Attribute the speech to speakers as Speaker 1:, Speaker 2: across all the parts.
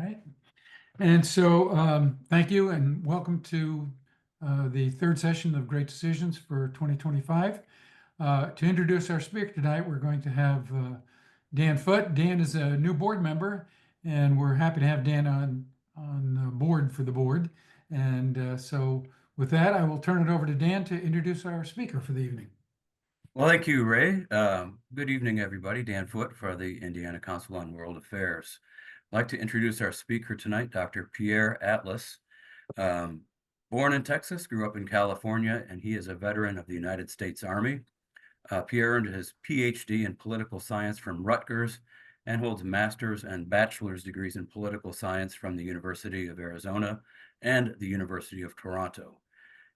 Speaker 1: right. And so thank you and welcome to the third session of Great Decisions for 2025. To introduce our speaker tonight, we're going to have Dan Foote. Dan is a new board member, and we're happy to have Dan on board for the board. And so with that, I will turn it over to Dan to introduce our speaker for the evening.
Speaker 2: Well, thank you, Ray. Good evening, everybody. Dan Foote for the Indiana Council on World Affairs. I'd like to introduce our speaker tonight, Dr. Pierre Atlas. Born in Texas, grew up in California, and he is a veteran of the United States Army. Pierre earned his PhD in political science from Rutgers and holds master's and bachelor's degrees in political science from the University of Arizona and the University of Toronto.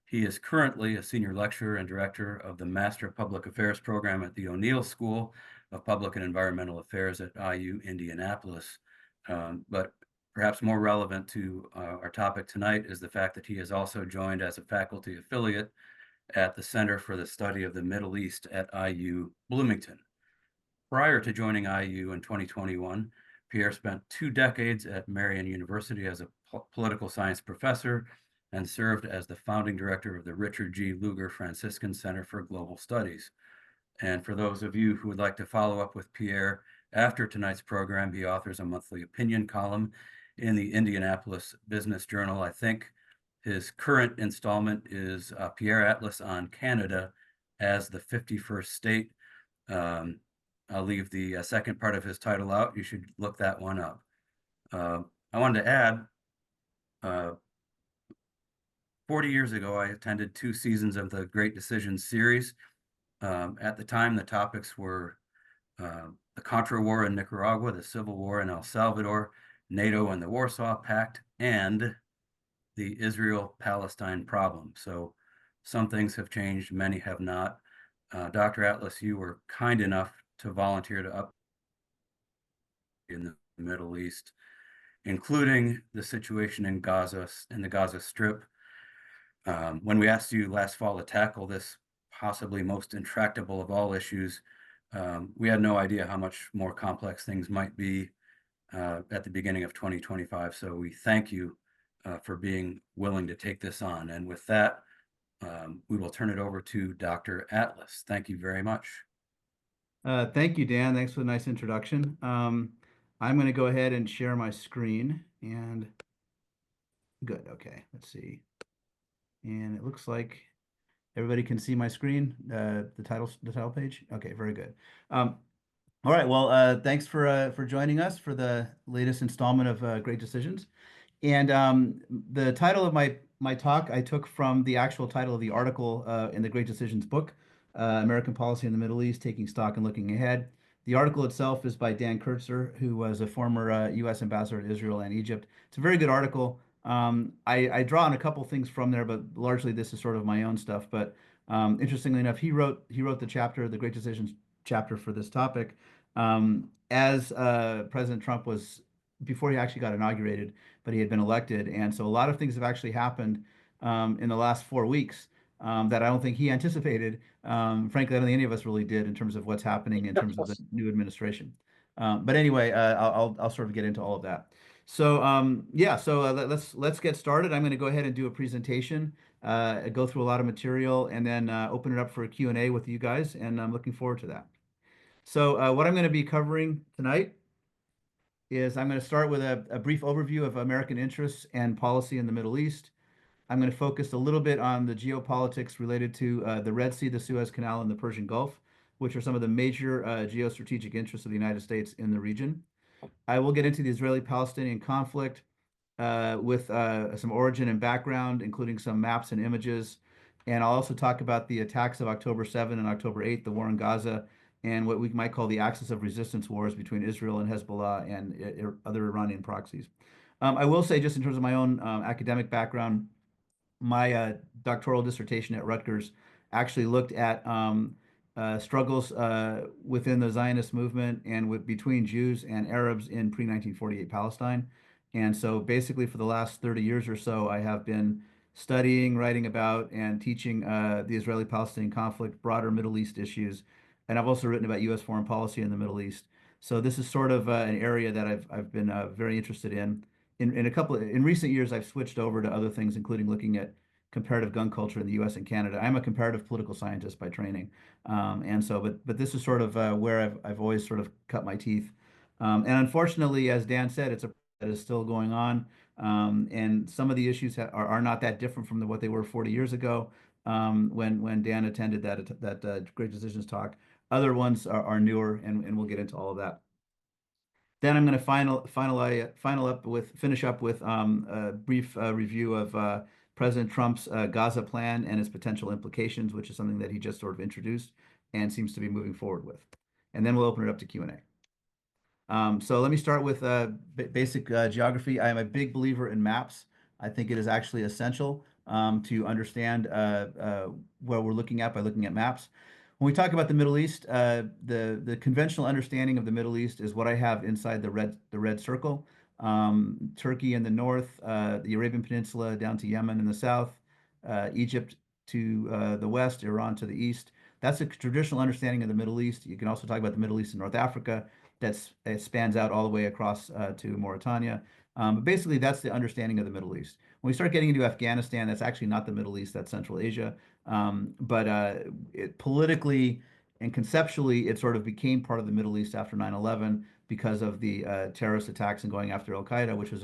Speaker 2: He is currently a senior lecturer and director of the Master of Public Affairs program at the O'Neill School of Public and Environmental Affairs at IU Indianapolis. But perhaps more relevant to our topic tonight is the fact that he has also joined as a faculty affiliate at the Center for the Study of the Middle East at IU Bloomington. Prior to joining IU in 2021, Pierre spent 2 decades at Marian University as a political science professor and served as the founding director of the Richard G. Lugar Franciscan Center for Global Studies. And for those of you who would like to follow up with Pierre after tonight's program, he authors a monthly opinion column in the Indianapolis Business Journal. I think his current installment is Pierre Atlas on Canada as the 51st state. I'll leave the second part of his title out. You should look that one up. I wanted to add, 40 years ago, I attended 2 seasons of the Great Decisions series. At the time, the topics were the Contra War in Nicaragua, the Civil War in El Salvador, NATO and the Warsaw Pact, and the Israel-Palestine problem. So some things have changed, many have not. Dr. Atlas, you were kind enough to volunteer to up in the Middle East, including the situation in Gaza, in the Gaza Strip. When we asked you last fall to tackle this possibly most intractable of all issues, we had no idea how much more complex things might be at the beginning of 2025. So we thank you for being willing to take this on. And with that, we will turn it over to Dr. Atlas. Thank you very much.
Speaker 3: Thank you, Dan. Thanks for the nice introduction. I'm going to go ahead and share my screen. And good. Okay, let's see. And it looks like everybody can see my screen, the title page. Okay, very good. All right. Well, thanks for joining us for the latest installment of Great Decisions. And the title of my talk I took from the actual title of the article in the Great Decisions book, American Policy in the Middle East, Taking Stock and Looking Ahead. The article itself is by Dan Kurtzer, who was a former U.S. ambassador to Israel and Egypt. It's a very good article. I draw on a couple things from there, but largely this is sort of my own stuff. But interestingly enough, he wrote the chapter, the Great Decisions chapter for this topic, as President Trump was, before he actually got inaugurated, but he had been elected. And so a lot of things have actually happened in the last 4 weeks that I don't think he anticipated. Frankly, I don't think any of us really did in terms of what's happening in terms of the new administration. But anyway, I'll sort of get into all of that. So yeah, so let's get started. I'm going to go ahead and do a presentation, go through a lot of material, and then open it up for a Q&A with you guys, and I'm looking forward to that. So what I'm going to be covering tonight is I'm going to start with a brief overview of American interests and policy in the Middle East. I'm going to focus a little bit on the geopolitics related to the Red Sea, the Suez Canal, and the Persian Gulf, which are some of the major geostrategic interests of the United States in the region. I will get into the Israeli-Palestinian conflict with some origin and background, including some maps and images. And I'll also talk about the attacks of October 7 and October 8, the war in Gaza, and what we might call the axis of resistance wars between Israel and Hezbollah and other Iranian proxies. I will say, just in terms of my own academic background, my doctoral dissertation at Rutgers actually looked at struggles within the Zionist movement and between Jews and Arabs in pre-1948 Palestine. And so basically for the last 30 years or so, I have been studying, writing about, and teaching the Israeli-Palestinian conflict, broader Middle East issues. And I've also written about U.S. foreign policy in the Middle East. So this is sort of an area that I've been very interested in in recent years, I've switched over to other things, including looking at comparative gun culture in the U.S. and Canada. I'm a comparative political scientist by training, and so, but this is sort of where I've always sort of cut my teeth. And unfortunately, as Dan said, it's a that is still going on, and some of the issues are not that different from what they were 40 years ago, when Dan attended that Great Decisions talk. Other ones are newer, and we'll get into all of that. Then I'm going to finish up with a brief review of President Trump's Gaza plan and its potential implications, which is something that he just sort of introduced and seems to be moving forward with. And then we'll open it up to Q&A. So let me start with basic geography. I am a big believer in maps. I think it is actually essential to understand what we're looking at by looking at maps. When we talk about the Middle East, the conventional understanding of the Middle East is what I have inside the red circle. Turkey in the north, the Arabian Peninsula down to Yemen in the south, Egypt to the west, Iran to the east. That's a traditional understanding of the Middle East. You can also talk about the Middle East and North Africa. It spans out all the way across to Mauritania. But basically, that's the understanding of the Middle East. When we start getting into Afghanistan, that's actually not the Middle East, that's Central Asia. But politically and conceptually, it sort of became part of the Middle East after 9/11 because of the terrorist attacks and going after Al-Qaeda, which was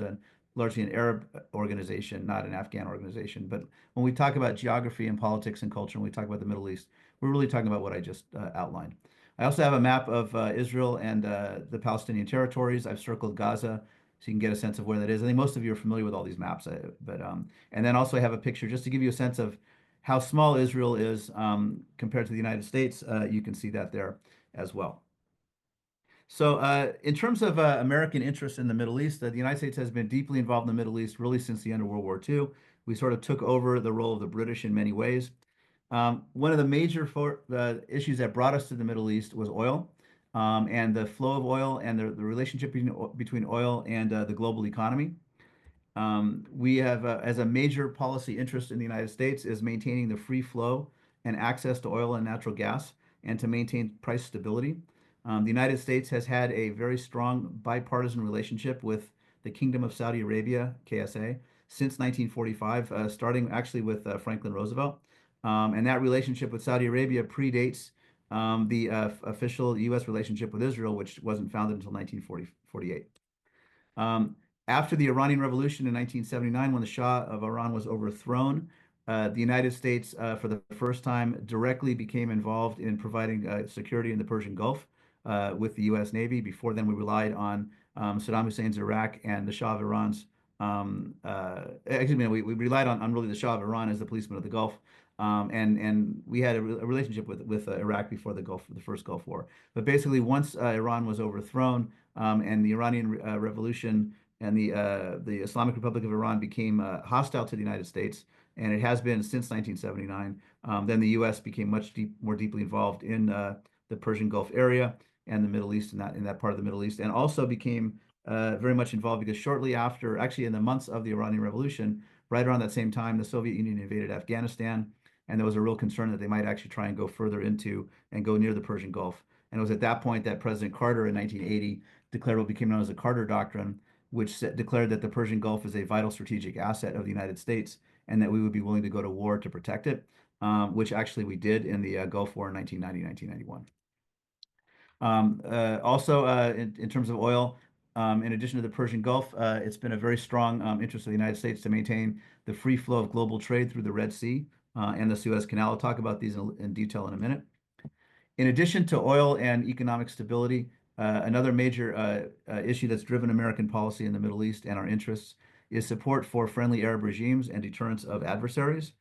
Speaker 3: largely an Arab organization, not an Afghan organization. But when we talk about geography and politics and culture, when we talk about the Middle East, we're really talking about what I just outlined. I also have a map of Israel and the Palestinian territories. I've circled Gaza so you can get a sense of where that is. I think most of you are familiar with all these maps, and then also I have a picture just to give you a sense of how small Israel is compared to the United States. You can see that there as well. So in terms of American interest in the Middle East, the United States has been deeply involved in the Middle East really since the end of World War II. We sort of took over the role of the British in many ways. One of the major issues that brought us to the Middle East was oil, and the flow of oil and the relationship between oil and the global economy. We have, as a major policy interest in the United States, is maintaining the free flow and access to oil and natural gas and to maintain price stability. The United States has had a very strong bipartisan relationship with the Kingdom of Saudi Arabia, KSA, since 1945, starting actually with Franklin Roosevelt. And that relationship with Saudi Arabia predates the official U.S. relationship with Israel, which wasn't founded until 1948. After the Iranian Revolution in 1979, when the Shah of Iran was overthrown, the United States, for the first time, directly became involved in providing security in the Persian Gulf with the U.S. Navy. Before then, we relied on Saddam Hussein's Iraq and the Shah of Iran's. We relied on really the Shah of Iran as the policeman of the Gulf. And we had a relationship with Iraq before the first Gulf War. But basically, once Iran was overthrown and the Iranian Revolution and the Islamic Republic of Iran became hostile to the United States, and it has been since 1979, then the U.S. became more deeply involved in the Persian Gulf area and the Middle East, in that part of the Middle East, and also became very much involved because shortly after, actually in the months of the Iranian Revolution, right around that same time, the Soviet Union invaded Afghanistan. And there was a real concern that they might actually try and go further into and go near the Persian Gulf. And it was at that point that President Carter in 1980 declared what became known as the Carter Doctrine, which declared that the Persian Gulf is a vital strategic asset of the United States and that we would be willing to go to war to protect it, which actually we did in the Gulf War in 1990, 1991. Also, in terms of oil, in addition to the Persian Gulf, it's been a very strong interest of the United States to maintain the free flow of global trade through the Red Sea and the Suez Canal. I'll talk about these in detail in a minute. In addition to oil and economic stability, another major issue that's driven American policy in the Middle East and our interests is support for friendly Arab regimes and deterrence of adversaries.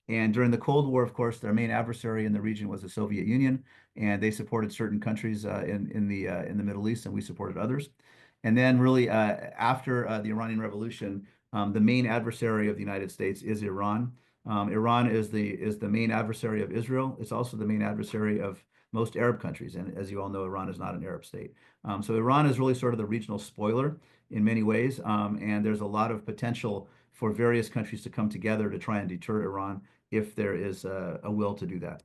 Speaker 3: And during the Cold War, of course, their main adversary in the region was the Soviet Union, and they supported certain countries in the Middle East, and we supported others. And then, really, after the Iranian Revolution, the main adversary of the United States is Iran. Iran is the main adversary of Israel. It's also the main adversary of most Arab countries. And as you all know, Iran is not an Arab state. So Iran is really sort of the regional spoiler in many ways. And there's a lot of potential for various countries to come together to try and deter Iran if there is a will to do that.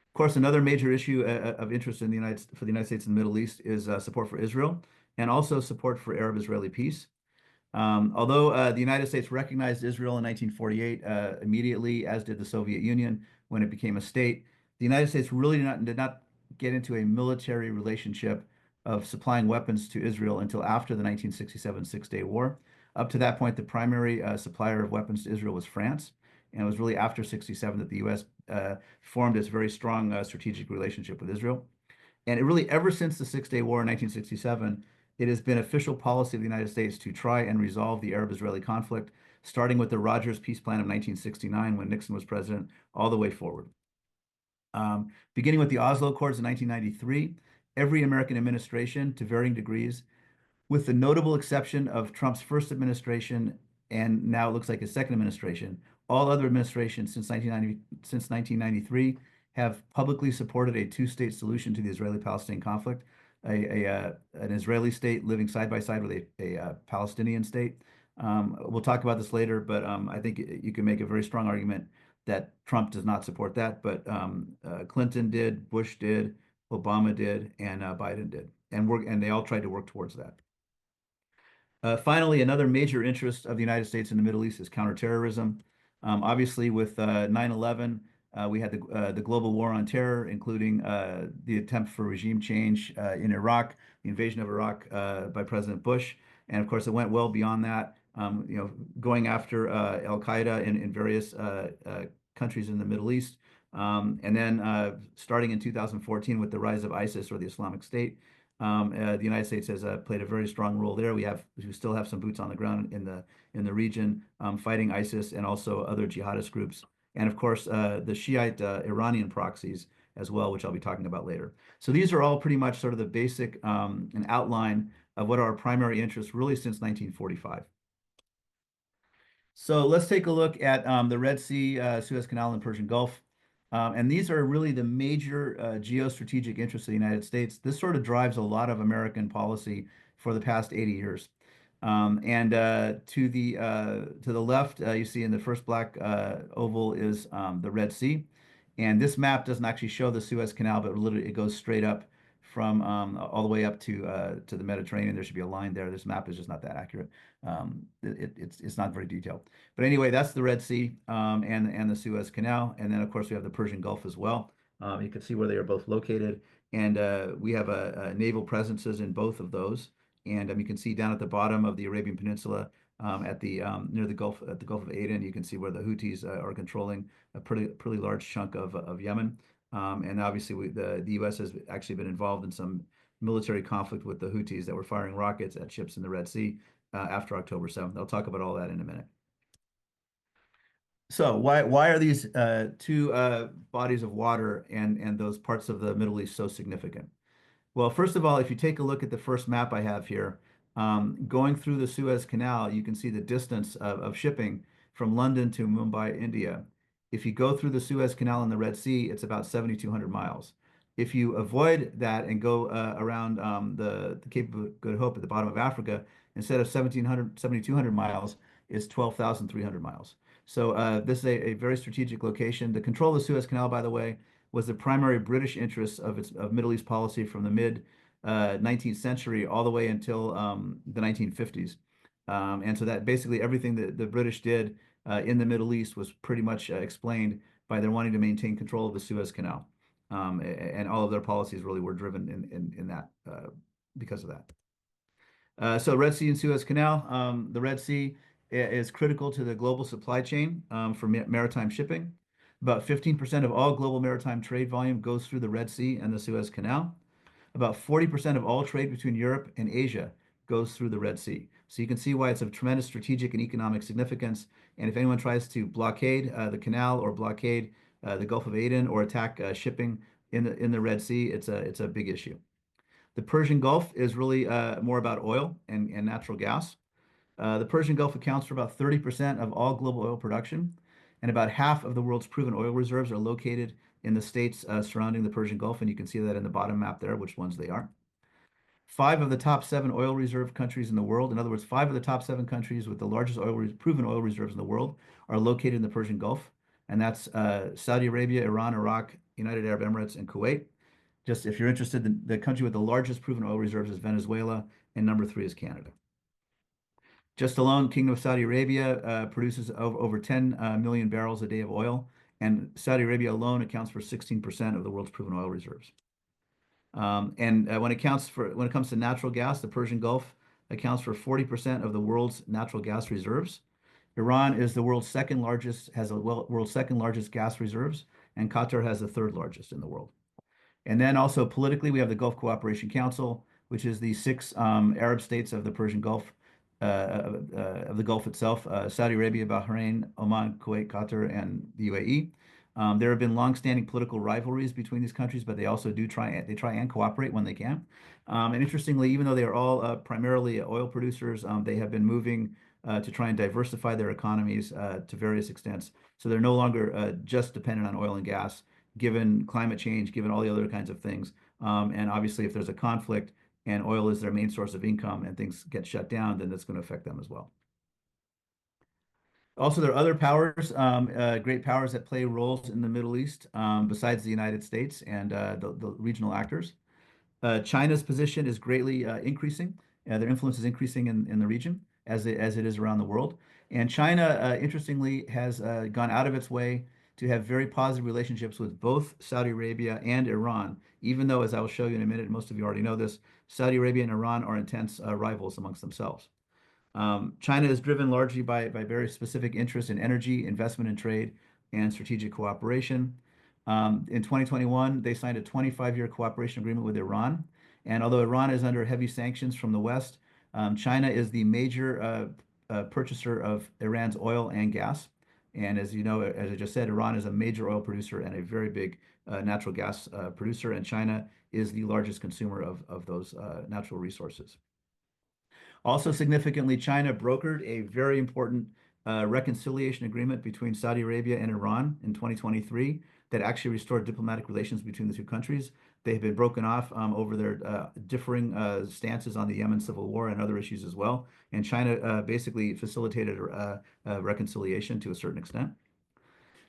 Speaker 3: Of course, another major issue of interest for the United States and the Middle East is support for Israel and also support for Arab-Israeli peace. Although the United States recognized Israel in 1948 immediately, as did the Soviet Union when it became a state, the United States really did not get into a military relationship of supplying weapons to Israel until after the 1967 Six-Day War. Up to that point, the primary supplier of weapons to Israel was France, and it was really after 67 that the U.S. Formed its very strong strategic relationship with Israel. And it really, ever since the Six-Day War in 1967, it has been official policy of the United States to try and resolve the Arab-Israeli conflict, starting with the Rogers Peace Plan of 1969 when Nixon was president, all the way forward. Beginning with the Oslo Accords in 1993, every American administration, to varying degrees, with the notable exception of Trump's first administration and now it looks like his second administration, all other administrations since 1993 have publicly supported a two-state solution to the Israeli-Palestinian conflict, an Israeli state living side by side with a Palestinian state. We'll talk about this later, but I think you can make a very strong argument that Trump does not support that, but Clinton did, Bush did, Obama did, and Biden did, and they all tried to work towards that. Finally, another major interest of the United States in the Middle East is counterterrorism. Obviously, with 9/11, we had the global war on terror, including the attempt for regime change in Iraq, the invasion of Iraq by President Bush, and of course, it went well beyond that. Going after Al Qaeda in various countries in the Middle East, and then starting in 2014 with the rise of ISIS or the Islamic State. The United States has played a very strong role there. We still have some boots on the ground in the region fighting ISIS and also other jihadist groups, and of course the Shiite Iranian proxies as well, which I'll be talking about later. So these are all pretty much sort of the basic an outline of what are our primary interests really since 1945. So let's take a look at the Red Sea, Suez Canal, and Persian Gulf. And these are really the major geostrategic interests of the United States. This sort of drives a lot of American policy for the past 80 years. And to the left, you see in the first black oval is the Red Sea. And this map doesn't actually show the Suez Canal, but literally it goes straight up from all the way up to the Mediterranean. There should be a line there. This map is just not that accurate. It's not very detailed. But anyway, that's the Red Sea and the Suez Canal. And then, of course, we have the Persian Gulf as well. You can see where they are both located. And we have naval presences in both of those. And you can see down at the bottom of the Arabian Peninsula at the near the Gulf of Aden, you can see where the Houthis are controlling a pretty large chunk of Yemen. And obviously, the U.S. has actually been involved in some military conflict with the Houthis that were firing rockets at ships in the Red Sea after October 7th. I'll talk about all that in a minute. So why are these two bodies of water and those parts of the Middle East so significant? Well, first of all, if you take a look at the first map I have here, going through the Suez Canal, you can see the distance of shipping from London to Mumbai, India. If you go through the Suez Canal and the Red Sea, it's about 7,200 miles. If you avoid that and go around the Cape of Good Hope at the bottom of Africa, instead of 7,200 miles, it's 12,300 miles. So this is a very strategic location. The control of the Suez Canal, by the way, was the primary British interest of Middle East policy from the mid 19th century all the way until the 1950s. And so that basically everything that the British did in the Middle East was pretty much explained by their wanting to maintain control of the Suez Canal. And all of their policies really were driven in that because of that. So Red Sea and Suez Canal, the Red Sea is critical to the global supply chain for maritime shipping. About 15% of all global maritime trade volume goes through the Red Sea and the Suez Canal. About 40% of all trade between Europe and Asia goes through the Red Sea. So you can see why it's of tremendous strategic and economic significance. And if anyone tries to blockade the canal or blockade the Gulf of Aden or attack shipping in the Red Sea, it's a big issue. The Persian Gulf is really more about oil and natural gas. The Persian Gulf accounts for about 30% of all global oil production, and about half of the world's proven oil reserves are located in the states surrounding the Persian Gulf, and you can see that in the bottom map there, which ones they are. 5 of the top 7 oil reserve countries in the world, in other words, 5 of the top 7 countries with the largest proven oil reserves in the world are located in the Persian Gulf, and that's Saudi Arabia, Iran, Iraq, United Arab Emirates, and Kuwait. Just if you're interested, the country with the largest proven oil reserves is Venezuela, and number 3 is Canada. Just alone, Kingdom of Saudi Arabia produces over 10 million barrels a day of oil, and Saudi Arabia alone accounts for 16% of the world's proven oil reserves. When it comes to natural gas, the Persian Gulf accounts for 40% of the world's natural gas reserves. Iran is the world's second largest, has world's second largest gas reserves, and Qatar has the third largest in the world. And then also politically, we have the Gulf Cooperation Council, which is the six Arab states of the Persian Gulf, of the Gulf itself: Saudi Arabia, Bahrain, Oman, Kuwait, Qatar, and the UAE. There have been long-standing political rivalries between these countries, but they also try and cooperate when they can. And interestingly, even though they are all primarily oil producers, they have been moving to try and diversify their economies to various extents. So they're no longer just dependent on oil and gas, given climate change, given all the other kinds of things. And obviously, if there's a conflict and oil is their main source of income and things get shut down, then that's going to affect them as well. Also, there are other powers, great powers that play roles in the Middle East besides the United States and the regional actors. China's position is greatly increasing. Their influence is increasing in the region as it is around the world. And China, interestingly, has gone out of its way to have very positive relationships with both Saudi Arabia and Iran, even though, as I will show you in a minute, most of you already know this, Saudi Arabia and Iran are intense rivals amongst themselves. China is driven largely by very specific interests in energy, investment and trade, and strategic cooperation. In 2021, they signed a 25-year cooperation agreement with Iran. And although Iran is under heavy sanctions from the West, China is the major purchaser of Iran's oil and gas. And as you know, as I just said, Iran is a major oil producer and a very big natural gas producer, and China is the largest consumer of those natural resources. Also significantly, China brokered a very important reconciliation agreement between Saudi Arabia and Iran in 2023 that actually restored diplomatic relations between the two countries. They have been broken off over their differing stances on the Yemen civil war and other issues as well. And China basically facilitated a reconciliation to a certain extent.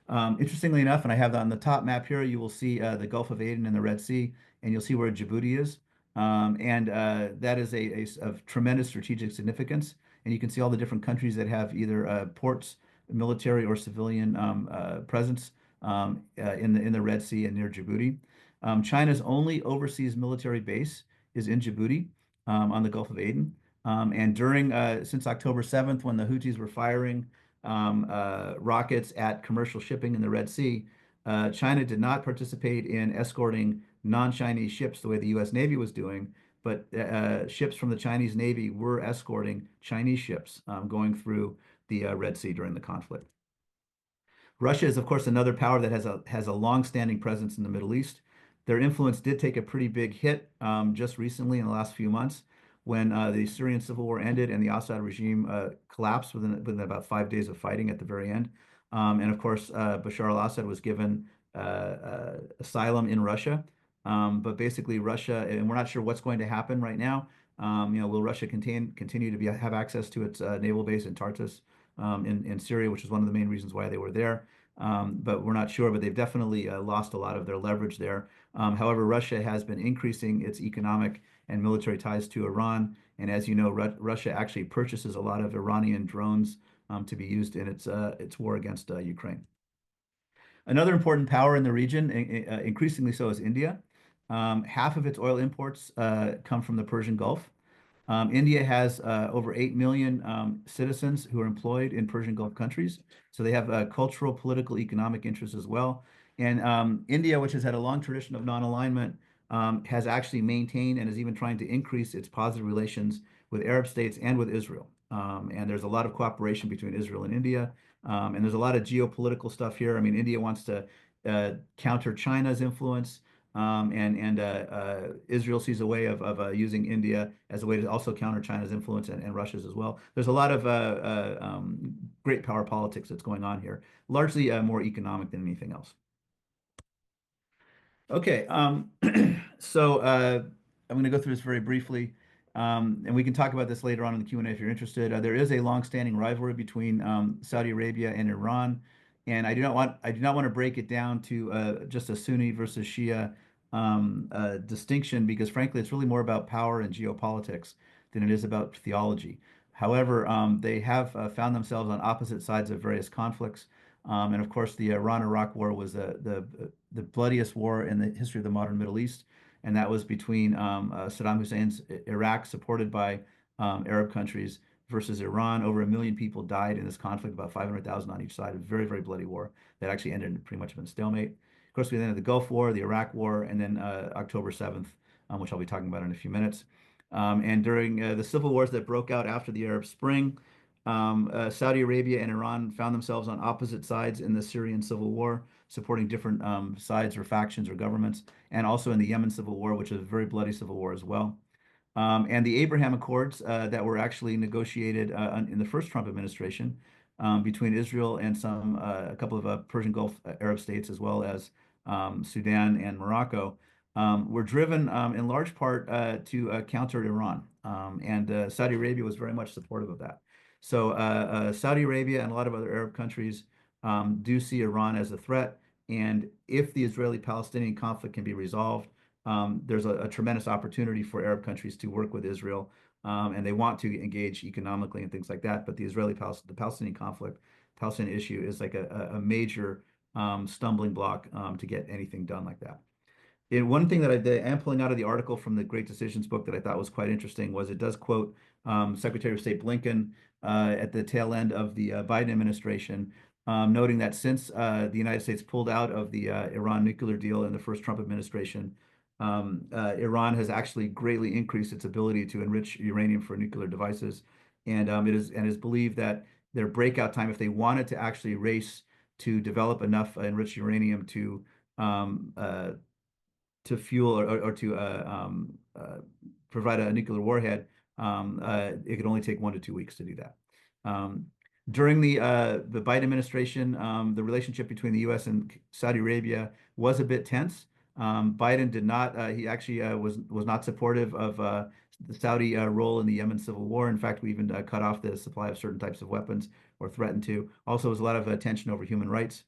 Speaker 3: Interestingly enough, and I have that on the top map here, you will see the Gulf of Aden and the Red Sea, and you'll see where Djibouti is. That is of tremendous strategic significance. And you can see all the different countries that have either ports, military or civilian presence in the Red Sea and near Djibouti. China's only overseas military base is in Djibouti on the Gulf of Aden. And since October 7th, when the Houthis were firing rockets at commercial shipping in the Red Sea, China did not participate in escorting non-Chinese ships the way the U.S. Navy was doing, but ships from the Chinese Navy were escorting Chinese ships going through the Red Sea during the conflict. Russia is, of course, another power that has a long-standing presence in the Middle East. Their influence did take a pretty big hit just recently in the last few months when the Syrian civil war ended and the Assad regime collapsed within about 5 days of fighting at the very end. And of course, Bashar al-Assad was given asylum in Russia. But basically, Russia, and we're not sure what's going to happen right now. Will Russia continue to have access to its naval base in Tartus in Syria, which is one of the main reasons why they were there. But we're not sure, but they've definitely lost a lot of their leverage there. However, Russia has been increasing its economic and military ties to Iran. And as you know, Russia actually purchases a lot of Iranian drones to be used in its war against Ukraine. Another important power in the region, increasingly so, is India. Half of its oil imports come from the Persian Gulf. India has over 8 million citizens who are employed in Persian Gulf countries. So they have cultural, political, economic interests as well. And India, which has had a long tradition of non-alignment, has actually maintained and is even trying to increase its positive relations with Arab states and with Israel. And there's a lot of cooperation between Israel and India. And there's a lot of geopolitical stuff here. I mean, India wants to counter China's influence. Israel sees a way of using India as a way to also counter China's influence and Russia's as well. There's a lot of great power politics that's going on here, largely more economic than anything else. Okay, so I'm going to go through this very briefly, and we can talk about this later on in the Q&A if you're interested. There is a long-standing rivalry between Saudi Arabia and Iran. And I do not want to break it down to just a Sunni versus Shia distinction, because frankly, it's really more about power and geopolitics than it is about theology. However, they have found themselves on opposite sides of various conflicts. And of course, the Iran-Iraq War was the bloodiest war in the history of the modern Middle East. And that was between Saddam Hussein's Iraq, supported by Arab countries, versus Iran. Over 1 million people died in this conflict, about 500,000 on each side. A very, very bloody war that actually ended in pretty much of a stalemate. Of course, we then had the Gulf War, the Iraq War, and then October 7th, which I'll be talking about in a few minutes. And during the civil wars that broke out after the Arab Spring, Saudi Arabia and Iran found themselves on opposite sides in the Syrian civil war, supporting different sides or factions or governments, and also in the Yemen civil war, which is a very bloody civil war as well. And the Abraham Accords that were actually negotiated in the first Trump administration between Israel and a couple of Persian Gulf Arab states, as well as Sudan and Morocco, were driven in large part to counter Iran. And Saudi Arabia was very much supportive of that. So Saudi Arabia and a lot of other Arab countries do see Iran as a threat. And if the Israeli-Palestinian conflict can be resolved, there's a tremendous opportunity for Arab countries to work with Israel, and they want to engage economically and things like that. But the Palestinian conflict, Palestinian issue is like a major stumbling block to get anything done like that. And one thing that I am pulling out of the article from the Great Decisions book that I thought was quite interesting was it does quote Secretary of State Blinken at the tail end of the Biden administration, noting that since the United States pulled out of the Iran nuclear deal in the first Trump administration, Iran has actually greatly increased its ability to enrich uranium for nuclear devices, and it is believed that their breakout time, if they wanted to actually race to develop enough enriched uranium to fuel or to provide a nuclear warhead, it could only take 1 to 2 weeks to do that. During the Biden administration, the relationship between the U.S. and Saudi Arabia was a bit tense. Biden did not, he actually was not supportive of the Saudi role in the Yemen civil war. In fact, we even cut off the supply of certain types of weapons or threatened to. Also, was a lot of tension over human rights.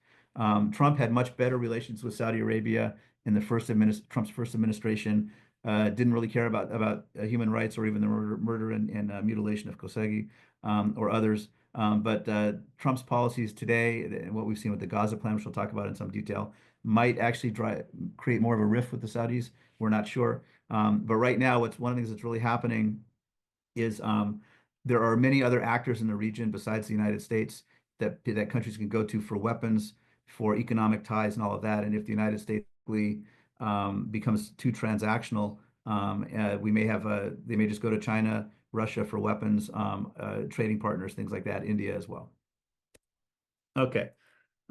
Speaker 3: Trump had much better relations with Saudi Arabia in the Trump's first administration. Didn't really care about human rights or even the murder and mutilation of Khashoggi or others. But Trump's policies today, and what we've seen with the Gaza plan, which we'll talk about in some detail, might actually create more of a rift with the Saudis. We're not sure. But right now, one of the things that's really happening is there are many other actors in the region besides the United States that countries can go to for weapons, for economic ties, and all of that. And if the United States becomes too transactional, they may just go to China, Russia for weapons, trading partners, things like that, India as well. Okay.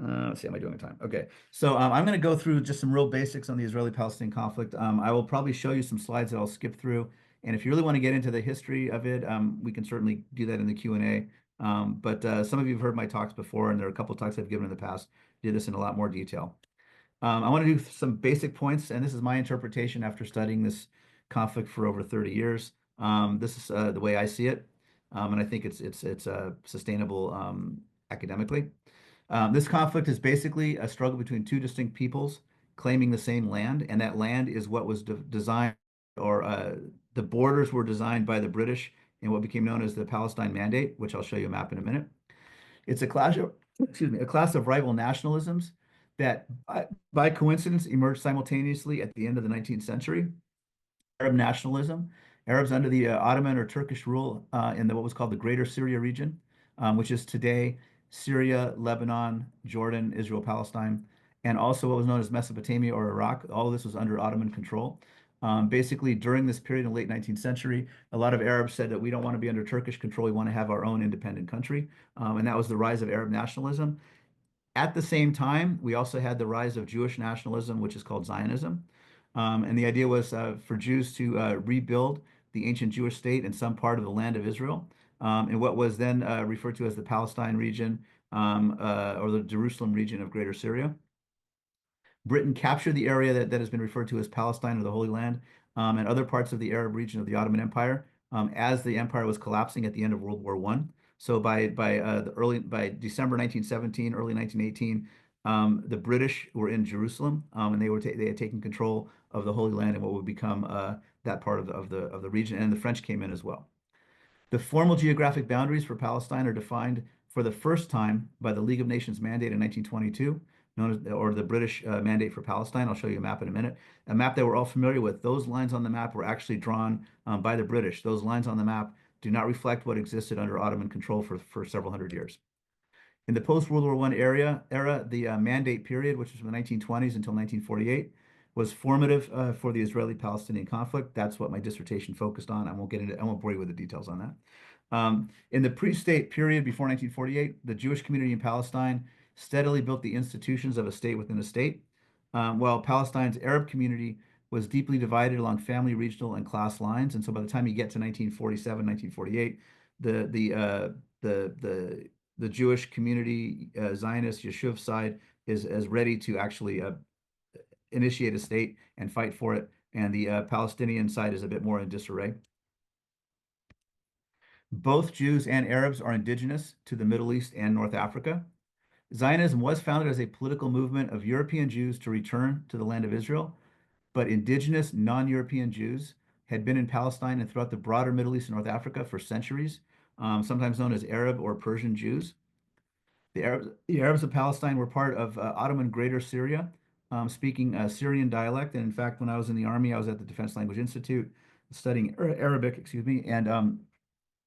Speaker 3: Let's see, how am I doing in time? Okay, so I'm going to go through just some real basics on the Israeli-Palestinian conflict. I will probably show you some slides that I'll skip through. And if you really want to get into the history of it, we can certainly do that in the Q&A. But some of you have heard my talks before, and there are a couple of talks I've given in the past. Did this in a lot more detail. I want to do some basic points, and this is my interpretation after studying this conflict for over 30 years. This is the way I see it, and I think it's sustainable academically. This conflict is basically a struggle between two distinct peoples claiming the same land, and that land is what was designed, or the borders were designed by the British in what became known as the Palestine Mandate, which I'll show you a map in a minute. It's a class of rival nationalisms that, by coincidence, emerged simultaneously at the end of the 19th century. Arab nationalism, Arabs under the Ottoman or Turkish rule in what was called the Greater Syria region, which is today Syria, Lebanon, Jordan, Israel, Palestine, and also what was known as Mesopotamia or Iraq. All of this was under Ottoman control. Basically, during this period in the late 19th century, a lot of Arabs said that we don't want to be under Turkish control. We want to have our own independent country. And that was the rise of Arab nationalism. At the same time, we also had the rise of Jewish nationalism, which is called Zionism. And the idea was for Jews to rebuild the ancient Jewish state in some part of the land of Israel, in what was then referred to as the Palestine region or the Jerusalem region of Greater Syria. Britain captured the area that has been referred to as Palestine or the Holy Land, and other parts of the Arab region of the Ottoman Empire as the empire was collapsing at the end of World War I. So by December 1917, early 1918, the British were in Jerusalem, and they had taken control of the Holy Land and what would become that part of the region, and the French came in as well. The formal geographic boundaries for Palestine are defined for the first time by the League of Nations mandate in 1922, known as, or the British mandate for Palestine. I'll show you a map in a minute. A map that we're all familiar with. Those lines on the map were actually drawn by the British. Those lines on the map do not reflect what existed under Ottoman control for several hundred years. In the post-World War I era, the mandate period, which was from the 1920s until 1948, was formative for the Israeli-Palestinian conflict. That's what my dissertation focused on. I won't bore you with the details on that. In the pre-state period before 1948, the Jewish community in Palestine steadily built the institutions of a state within a state, while Palestine's Arab community was deeply divided along family, regional, and class lines. And so by the time you get to 1947, 1948, the Jewish community, Zionist Yeshuv side, is ready to actually initiate a state and fight for it, and the Palestinian side is a bit more in disarray. Both Jews and Arabs are indigenous to the Middle East and North Africa. Zionism was founded as a political movement of European Jews to return to the land of Israel, but indigenous non-European Jews had been in Palestine and throughout the broader Middle East and North Africa for centuries, sometimes known as Arab or Persian Jews. The Arabs of Palestine were part of Ottoman Greater Syria, speaking Syrian dialect. And in fact, when I was in the army, I was at the Defense Language Institute studying Arabic, excuse me, and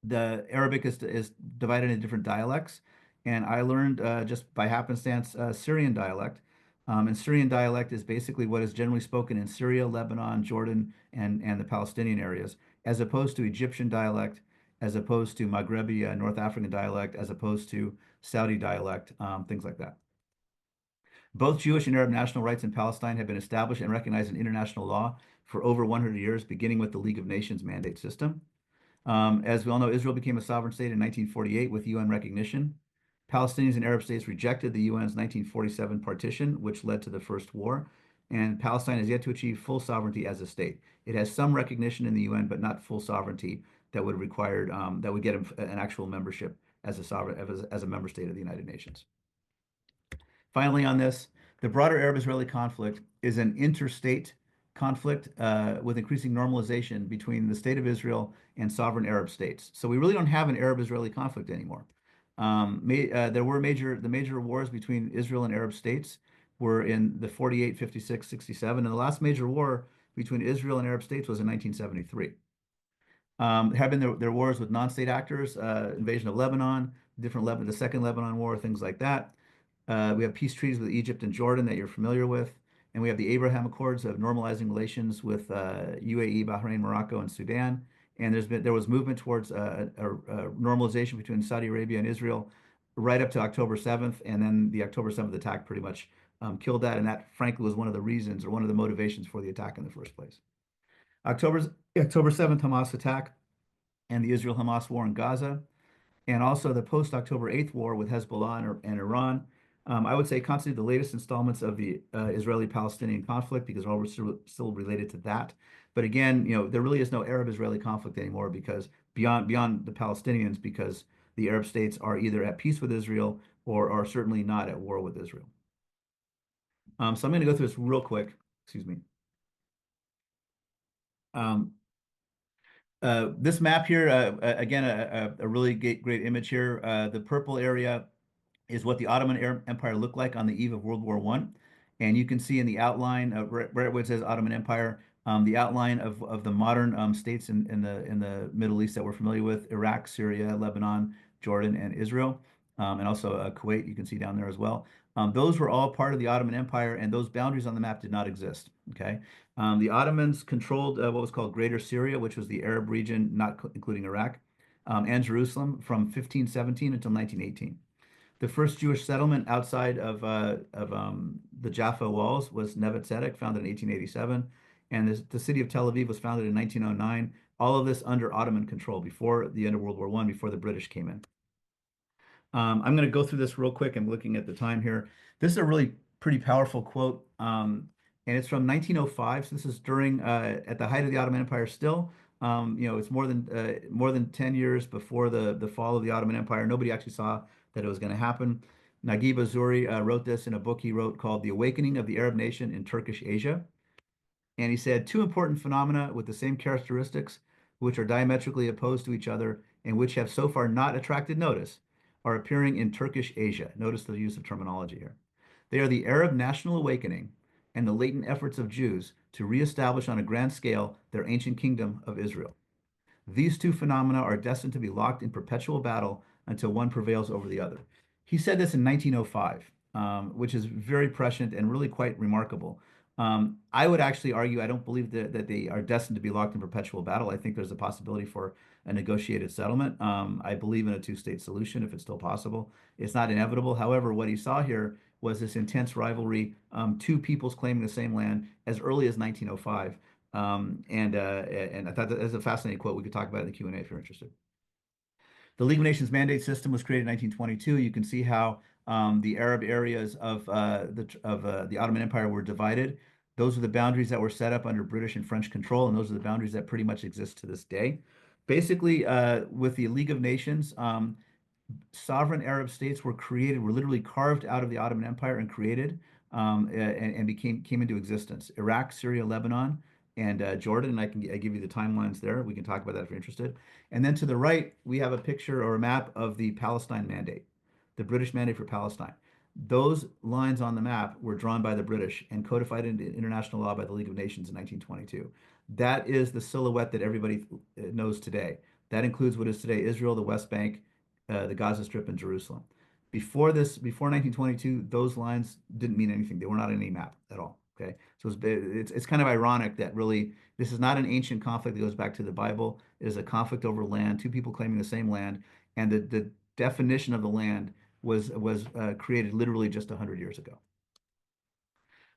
Speaker 3: the Arabic is divided into different dialects. And I learned just by happenstance Syrian dialect. And Syrian dialect is basically what is generally spoken in Syria, Lebanon, Jordan, and the Palestinian areas, as opposed to Egyptian dialect, as opposed to Maghrebi, North African dialect, as opposed to Saudi dialect, things like that. Both Jewish and Arab national rights in Palestine have been established and recognized in international law for over 100 years, beginning with the League of Nations mandate system. As we all know, Israel became a sovereign state in 1948 with UN recognition. Palestinians and Arab states rejected the UN's 1947 partition, which led to the First War, and Palestine has yet to achieve full sovereignty as a state. It has some recognition in the UN, but not full sovereignty that would require that would get an actual membership as a member state of the United Nations. Finally, on this, the broader Arab-Israeli conflict is an interstate conflict with increasing normalization between the state of Israel and sovereign Arab states. So we really don't have an Arab-Israeli conflict anymore. There were the major wars between Israel and Arab states were in the 48, 56, 67, and the last major war between Israel and Arab states was in 1973. Have been their wars with non-state actors, invasion of Lebanon, the Second Lebanon War, things like that. We have peace treaties with Egypt and Jordan that you're familiar with, and we have the Abraham Accords of normalizing relations with UAE, Bahrain, Morocco, and Sudan. And there was movement towards a normalization between Saudi Arabia and Israel right up to October 7th, and then the October 7th attack pretty much killed that, and that frankly was one of the reasons or one of the motivations for the attack in the first place. October 7th Hamas attack and the Israel-Hamas war in Gaza, and also the post-October 8th war with Hezbollah and Iran. I would say constitute the latest installments of the Israeli-Palestinian conflict because all were still related to that. But again, there really is no Arab-Israeli conflict anymore because beyond the Palestinians, because the Arab states are either at peace with Israel or are certainly not at war with Israel. So I'm going to go through this real quick. Excuse me. This map here, again, a really great image here. The purple area is what the Ottoman Empire looked like on the eve of World War I. And you can see in the outline, right where it says Ottoman Empire, the outline of the modern states in the Middle East that we're familiar with: Iraq, Syria, Lebanon, Jordan, and Israel, and also Kuwait. You can see down there as well. Those were all part of the Ottoman Empire, and those boundaries on the map did not exist. Okay, the Ottomans controlled what was called Greater Syria, which was the Arab region, not including Iraq, and Jerusalem from 1517 until 1918. The first Jewish settlement outside of the Jaffa walls was Neve Tzedek, founded in 1887, and the city of Tel Aviv was founded in 1909. All of this under Ottoman control before the end of World War I, before the British came in. I'm going to go through this real quick. I'm looking at the time here. This is a really pretty powerful quote, and it's from 1905. So this is during at the height of the Ottoman Empire. Still, it's more than 10 years before the fall of the Ottoman Empire. Nobody actually saw that it was going to happen. Naguib Azuri wrote this in a book he wrote called "The Awakening of the Arab Nation in Turkish Asia," and he said two important phenomena with the same characteristics, which are diametrically opposed to each other and which have so far not attracted notice, are appearing in Turkish Asia. Notice the use of terminology here. They are the Arab national awakening and the latent efforts of Jews to reestablish on a grand scale their ancient kingdom of Israel. These two phenomena are destined to be locked in perpetual battle until one prevails over the other. He said this in 1905, which is very prescient and really quite remarkable. I would actually argue I don't believe that they are destined to be locked in perpetual battle. I think there's a possibility for a negotiated settlement. I believe in a two-state solution if it's still possible. It's not inevitable. However, what he saw here was this intense rivalry, two peoples claiming the same land as early as 1905. And I thought that was a fascinating quote. We could talk about it in the Q&A if you're interested. The League of Nations mandate system was created in 1922. You can see how the Arab areas of the Ottoman Empire were divided. Those are the boundaries that were set up under British and French control, and those are the boundaries that pretty much exist to this day. Basically, with the League of Nations, sovereign Arab states were created, were literally carved out of the Ottoman Empire and created and came into existence. Iraq, Syria, Lebanon, and Jordan. And I give you the timelines there. We can talk about that if you're interested. And then to the right, we have a picture or a map of the Palestine Mandate, the British Mandate for Palestine. Those lines on the map were drawn by the British and codified into international law by the League of Nations in 1922. That is the silhouette that everybody knows today. That includes what is today Israel, the West Bank, the Gaza Strip, and Jerusalem. Before 1922, those lines didn't mean anything. They were not in any map at all. Okay, so it's kind of ironic that really this is not an ancient conflict that goes back to the Bible. It is a conflict over land, two people claiming the same land, and the definition of the land was created literally just 100 years ago.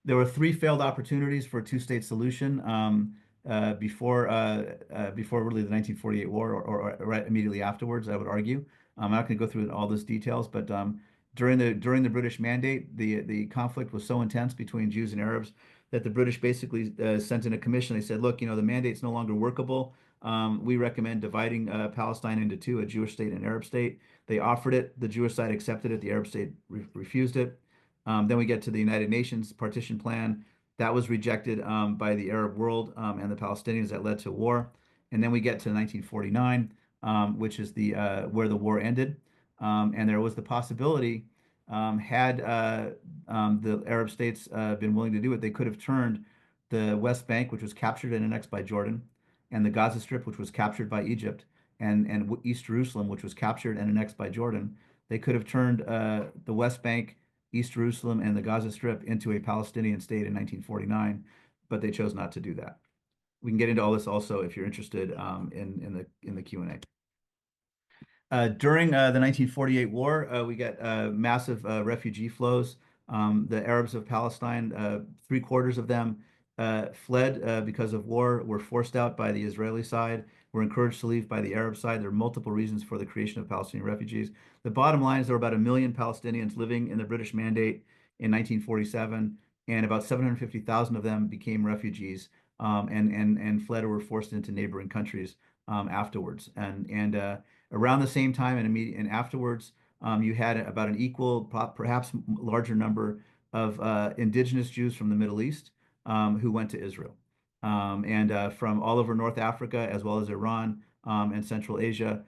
Speaker 3: There were three failed opportunities for a two-state solution before really the 1948 war or right immediately afterwards, I would argue. I'm not going to go through all those details, but during the British Mandate, the conflict was so intense between Jews and Arabs that the British basically sent in a commission. They said, look, the mandate's no longer workable. We recommend dividing Palestine into two, a Jewish state and an Arab state. They offered it. The Jewish side accepted it. The Arab state refused it. Then we get to the United Nations partition plan. That was rejected by the Arab world and the Palestinians. That led to war. And then we get to 1949, which is where the war ended. And there was the possibility, had the Arab states been willing to do it, they could have turned the West Bank, which was captured and annexed by Jordan, and the Gaza Strip, which was captured by Egypt, and East Jerusalem, which was captured and annexed by Jordan. They could have turned the West Bank, East Jerusalem, and the Gaza Strip into a Palestinian state in 1949, but they chose not to do that. We can get into all this also if you're interested in the Q&A. During the 1948 war, we got massive refugee flows. The Arabs of Palestine, 3/4 of them fled because of war, were forced out by the Israeli side, were encouraged to leave by the Arab side. There are multiple reasons for the creation of Palestinian refugees. The bottom line is there were about 1 million Palestinians living in the British Mandate in 1947, and about 750,000 of them became refugees and fled or were forced into neighboring countries afterwards. And around the same time and afterwards, you had about an equal, perhaps larger number of indigenous Jews from the Middle East who went to Israel. And from all over North Africa, as well as Iran and Central Asia,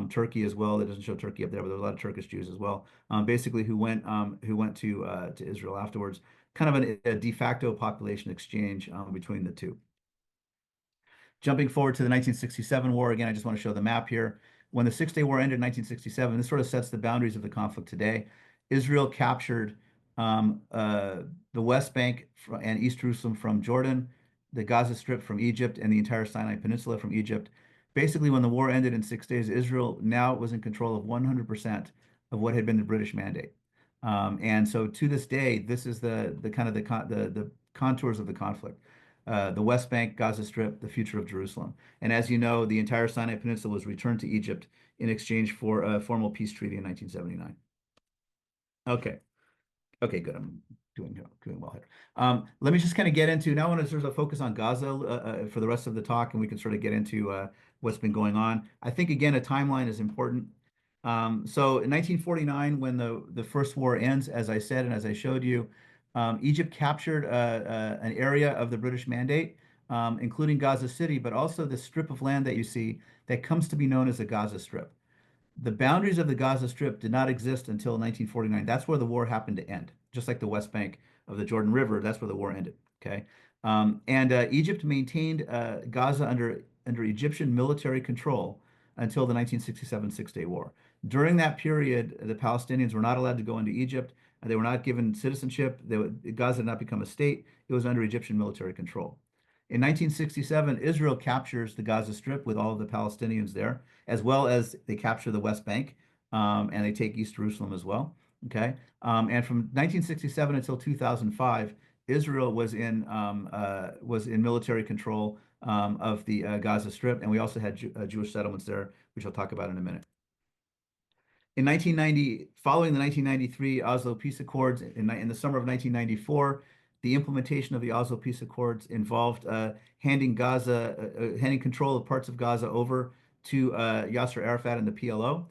Speaker 3: Turkey as well. It doesn't show Turkey up there, but there were a lot of Turkish Jews as well. Basically, who went to Israel afterwards. Kind of a de facto population exchange between the two. Jumping forward to the 1967 war, again, I just want to show the map here. When the Six-Day War ended in 1967, this sort of sets the boundaries of the conflict today. Israel captured the West Bank and East Jerusalem from Jordan, the Gaza Strip from Egypt, and the entire Sinai Peninsula from Egypt. Basically, when the war ended in 6 days, Israel now was in control of 100% of what had been the British Mandate. And so to this day, this is the contours of the conflict. The West Bank, Gaza Strip, the future of Jerusalem. And as you know, the entire Sinai Peninsula was returned to Egypt in exchange for a formal peace treaty in 1979. Okay, good. I'm doing well here. Let me just kind of get into, now I want to sort of focus on Gaza for the rest of the talk, and we can sort of get into what's been going on. I think, again, a timeline is important. So in 1949, when the first war ends, as I said and as I showed you, Egypt captured an area of the British Mandate. including Gaza City, but also the strip of land that you see that comes to be known as the Gaza Strip. The boundaries of the Gaza Strip did not exist until 1949. That's where the war happened to end, just like the West Bank of the Jordan River. That's where the war ended. Okay, Egypt maintained Gaza under Egyptian military control until the 1967 Six-Day War. During that period, the Palestinians were not allowed to go into Egypt. They were not given citizenship. Gaza did not become a state. It was under Egyptian military control. In 1967, Israel captures the Gaza Strip with all of the Palestinians there, as well as they capture the West Bank, and they take East Jerusalem as well. Okay, and from 1967 until 2005, Israel was in military control of the Gaza Strip, and we also had Jewish settlements there, which I'll talk about in a minute. In 1990, following the 1993 Oslo Peace Accords, in the summer of 1994, the implementation of the Oslo Peace Accords involved handing control of parts of Gaza over to Yasser Arafat and the PLO.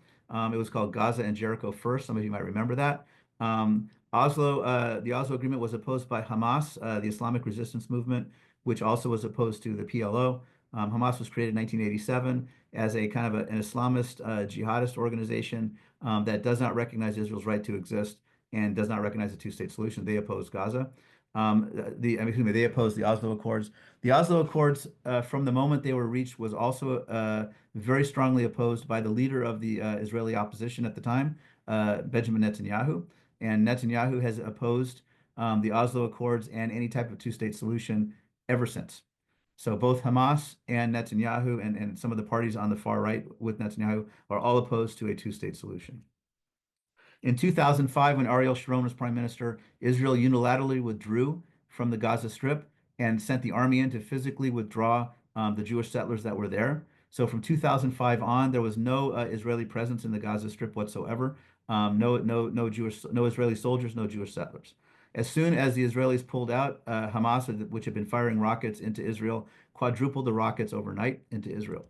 Speaker 3: It was called Gaza and Jericho First. Some of you might remember that. The Oslo Agreement was opposed by Hamas, the Islamic Resistance Movement, which also was opposed to the PLO. Hamas was created in 1987 as a kind of an Islamist jihadist organization that does not recognize Israel's right to exist and does not recognize the two-state solution. They oppose Gaza. They opposed the Oslo Accords. The Oslo Accords, from the moment they were reached, was also very strongly opposed by the leader of the Israeli opposition at the time, Benjamin Netanyahu. And Netanyahu has opposed the Oslo Accords and any type of two-state solution ever since. So both Hamas and Netanyahu and some of the parties on the far right with Netanyahu are all opposed to a two-state solution. In 2005, when Ariel Sharon was prime minister, Israel unilaterally withdrew from the Gaza Strip and sent the army in to physically withdraw the Jewish settlers that were there. So from 2005 on, there was no Israeli presence in the Gaza Strip whatsoever. No Israeli soldiers, no Jewish settlers. As soon as the Israelis pulled out, Hamas, which had been firing rockets into Israel, quadrupled the rockets overnight into Israel.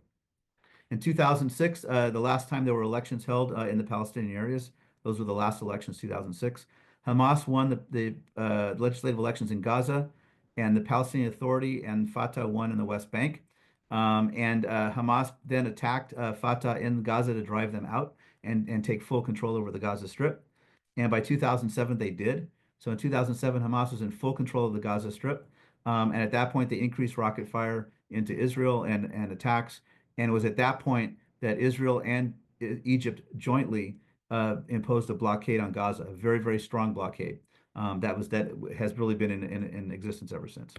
Speaker 3: In 2006, the last time there were elections held in the Palestinian areas, those were the last elections, 2006. Hamas won the legislative elections in Gaza, and the Palestinian Authority and Fatah won in the West Bank. Hamas then attacked Fatah in Gaza to drive them out and take full control over the Gaza Strip. And by 2007, they did. So in 2007, Hamas was in full control of the Gaza Strip. And at that point, they increased rocket fire into Israel and attacks. And it was at that point that Israel and Egypt jointly imposed a blockade on Gaza, a very, very strong blockade that has really been in existence ever since.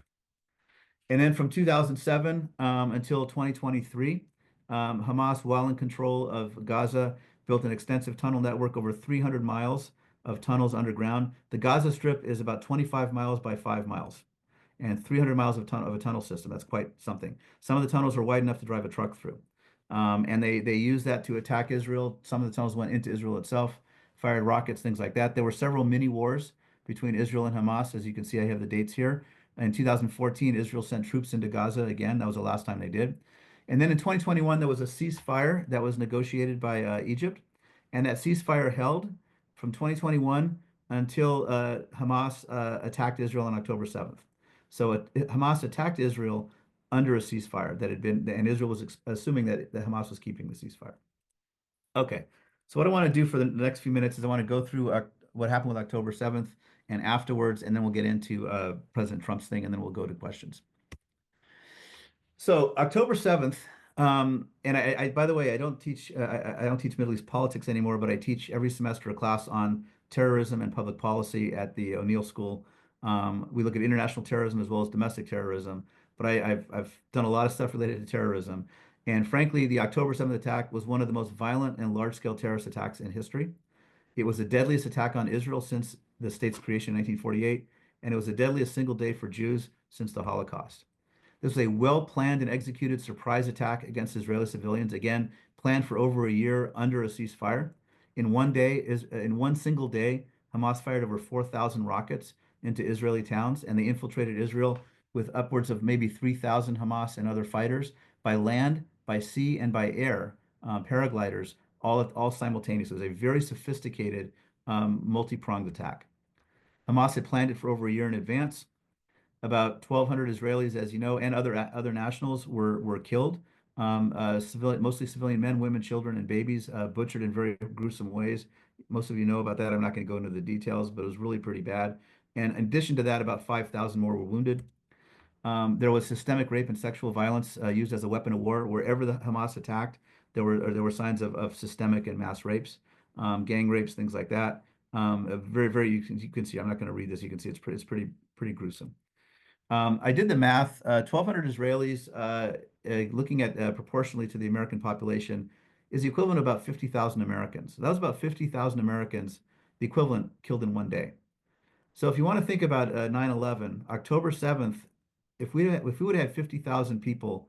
Speaker 3: And then from 2007 until 2023, Hamas, while in control of Gaza, built an extensive tunnel network, over 300 miles of tunnels underground. The Gaza Strip is about 25 miles by 5 miles and 300 miles of a tunnel system. That's quite something. Some of the tunnels are wide enough to drive a truck through. And they used that to attack Israel. Some of the tunnels went into Israel itself, fired rockets, things like that. There were several mini wars between Israel and Hamas. As you can see, I have the dates here. In 2014, Israel sent troops into Gaza again. That was the last time they did. And then in 2021, there was a ceasefire that was negotiated by Egypt. And that ceasefire held from 2021 until Hamas attacked Israel on October 7th. So Hamas attacked Israel under a ceasefire that had been, and Israel was assuming that Hamas was keeping the ceasefire. Okay, so what I want to do for the next few minutes is I want to go through what happened with October 7th and afterwards, and then we'll get into President Trump's thing, and then we'll go to questions. So October 7th, and I by the way, I don't teach Middle East politics anymore, but I teach every semester a class on terrorism and public policy at the O'Neill School. We look at international terrorism as well as domestic terrorism, but I've done a lot of stuff related to terrorism. And frankly, the October 7th attack was one of the most violent and large-scale terrorist attacks in history. It was the deadliest attack on Israel since the state's creation in 1948, and it was the deadliest single day for Jews since the Holocaust. This was a well-planned and executed surprise attack against Israeli civilians, again, planned for over a year under a ceasefire. In one single day, Hamas fired over 4,000 rockets into Israeli towns, and they infiltrated Israel with upwards of maybe 3,000 Hamas and other fighters by land, by sea, and by air, paragliders, all simultaneously. It was a very sophisticated, multi-pronged attack. Hamas had planned it for over a year in advance. About 1,200 Israelis, as you know, and other nationals were killed. Mostly civilian men, women, children, and babies, butchered in very gruesome ways. Most of you know about that. I'm not going to go into the details, but it was really pretty bad. And in addition to that, about 5,000 more were wounded. There was systemic rape and sexual violence used as a weapon of war. Wherever the Hamas attacked, there were signs of systemic and mass rapes, gang rapes, things like that. You can see. I'm not going to read this. You can see it's pretty gruesome. I did the math. 1,200 Israelis, looking at proportionally to the American population, is the equivalent of about 50,000 Americans. So that was about 50,000 Americans, the equivalent killed in one day. So if you want to think about 9/11, October 7th, if we would have had 50,000 people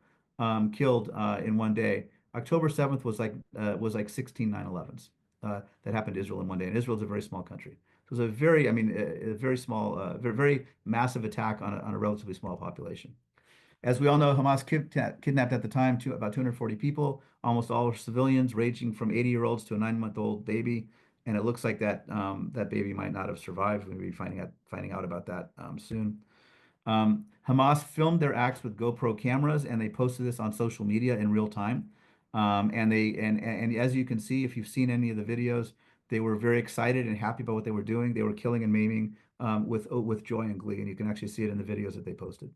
Speaker 3: killed in one day, October 7th was like 16 9/11s that happened to Israel in one day. And Israel's a very small country. So it was a very small, very massive attack on a relatively small population. As we all know, Hamas kidnapped at the time about 240 people, almost all were civilians, ranging from 80-year-olds to a 9-month-old baby. And it looks like that baby might not have survived. We'll be finding out about that soon. Hamas filmed their acts with GoPro cameras, and they posted this on social media in real time. And as you can see, if you've seen any of the videos, they were very excited and happy about what they were doing. They were killing and maiming with joy and glee, and you can actually see it in the videos that they posted.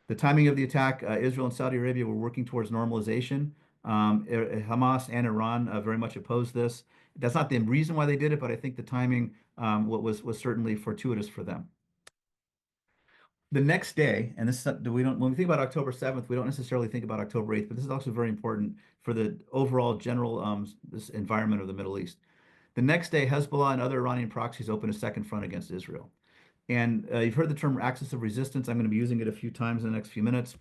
Speaker 3: The timing of the attack, Israel and Saudi Arabia were working towards normalization. Hamas and Iran very much opposed this. That's not the reason why they did it, but I think the timing was certainly fortuitous for them. The next day, and this we don't when we think about October 7th, we don't necessarily think about October 8th, but this is also very important for the overall general this environment of the Middle East. The next day, Hezbollah and other Iranian proxies opened a second front against Israel. And you've heard the term axis of resistance. I'm going to be using it a few times in the next few minutes.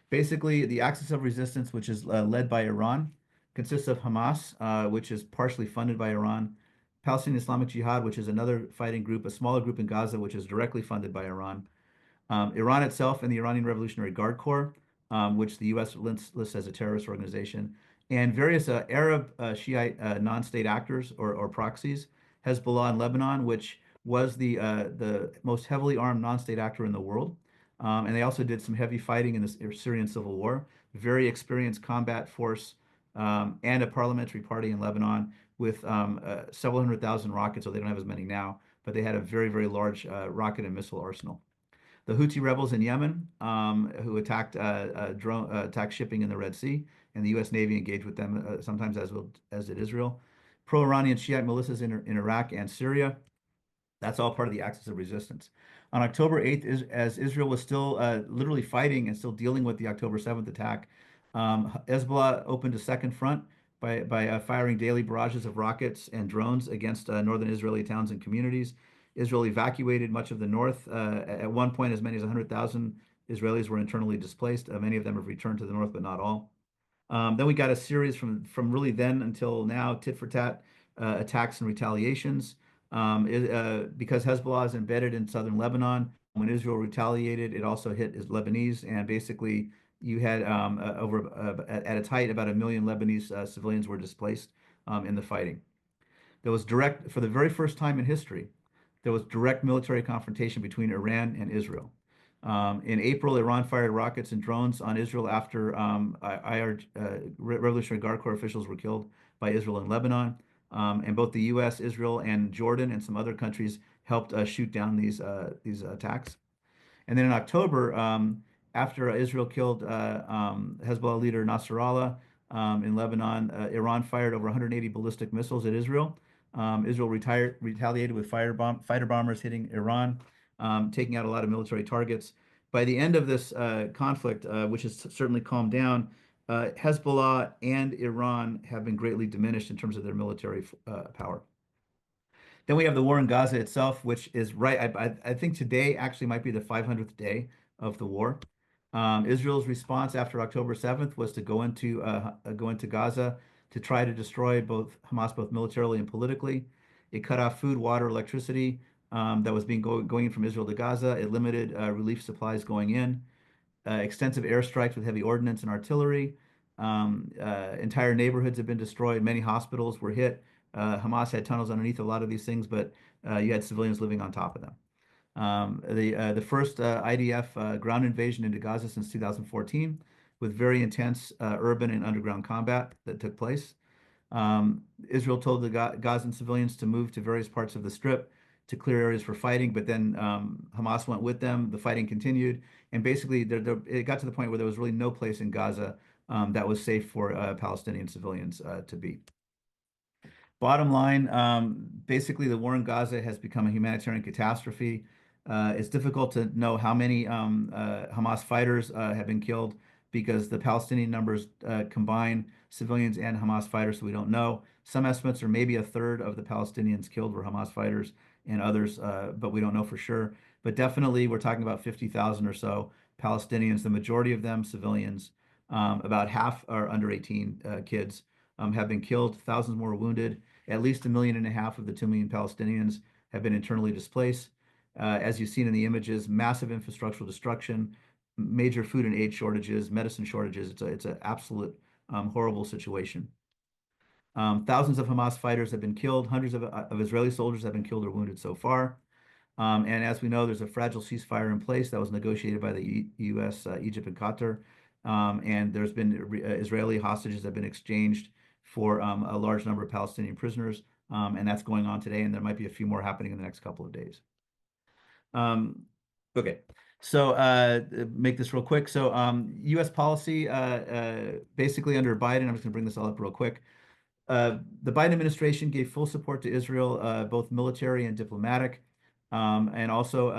Speaker 3: Basically, the axis of resistance, which is led by Iran, consists of Hamas, which is partially funded by Iran, Palestinian Islamic Jihad, which is another fighting group, a smaller group in Gaza, which is directly funded by Iran, Iran itself and the Iranian Revolutionary Guard Corps, which the U.S. lists as a terrorist organization, and various Arab Shiite non-state actors or proxies, Hezbollah in Lebanon, which was the most heavily armed non-state actor in the world. And they also did some heavy fighting in the Syrian civil war, very experienced combat force, and a parliamentary party in Lebanon with several 100,000 rockets, so they don't have as many now, but they had a very, very large rocket and missile arsenal. The Houthi rebels in Yemen, who attacked shipping in the Red Sea, and the U.S. Navy engaged with them sometimes as did Israel. Pro-Iranian Shiite militias in Iraq and Syria. That's all part of the axis of resistance. On October 8th, as Israel was still literally fighting and still dealing with the October 7th attack, Hezbollah opened a second front by firing daily barrages of rockets and drones against northern Israeli towns and communities. Israel evacuated much of the north. At one point, as many as 100,000 Israelis were internally displaced. Many of them have returned to the north, but not all. Then we got a series from really then until now, tit for tat attacks and retaliations. Because Hezbollah is embedded in southern Lebanon, when Israel retaliated, it also hit Lebanese, and basically you had at its height about 1 million Lebanese civilians were displaced in the fighting. There was for the very first time in history, there was direct military confrontation between Iran and Israel. In April, Iran fired rockets and drones on Israel after Revolutionary Guard Corps officials were killed by Israel in Lebanon. And both the U.S., Israel, and Jordan and some other countries helped shoot down these attacks. And then in October, after Israel killed Hezbollah leader Nasrallah in Lebanon, Iran fired over 180 ballistic missiles at Israel. Israel retaliated with fighter bombers hitting Iran, taking out a lot of military targets. By the end of this conflict, which has certainly calmed down, Hezbollah and Iran have been greatly diminished in terms of their military power. Then we have the war in Gaza itself, which is I think today actually might be the 500th day of the war. Israel's response after October 7th was to go into Gaza to try to destroy Hamas both militarily and politically. It cut off food, water, electricity that was going in from Israel to Gaza. It limited relief supplies going in. Extensive airstrikes with heavy ordnance and artillery. Entire neighborhoods have been destroyed. Many hospitals were hit. Hamas had tunnels underneath a lot of these things, but you had civilians living on top of them. The first IDF ground invasion into Gaza since 2014, with very intense urban and underground combat that took place. Israel told the Gazan civilians to move to various parts of the Strip to clear areas for fighting, but then Hamas went with them. The fighting continued, and basically, it got to the point where there was really no place in Gaza that was safe for Palestinian civilians to be. Bottom line, basically, the war in Gaza has become a humanitarian catastrophe. It's difficult to know how many Hamas fighters have been killed because the Palestinian numbers combine civilians and Hamas fighters, so we don't know. Some estimates are maybe a third of the Palestinians killed were Hamas fighters and others, but we don't know for sure. But definitely, we're talking about 50,000 or so Palestinians, the majority of them civilians. About half are under 18 kids have been killed, thousands more wounded. At least 1.5 million of the 2 million Palestinians have been internally displaced. As you've seen in the images, massive infrastructural destruction, major food and aid shortages, medicine shortages. It's an absolute horrible situation. Thousands of Hamas fighters have been killed. Hundreds of Israeli soldiers have been killed or wounded so far. And as we know, there's a fragile ceasefire in place that was negotiated by the U.S., Egypt, and Qatar. And there's been Israeli hostages have been exchanged for a large number of Palestinian prisoners. And that's going on today. And there might be a few more happening in the next couple of days. Okay. So make this real quick. So U.S. policy, basically under Biden, I'm just going to bring this all up real quick. The Biden administration gave full support to Israel, both military and diplomatic, and also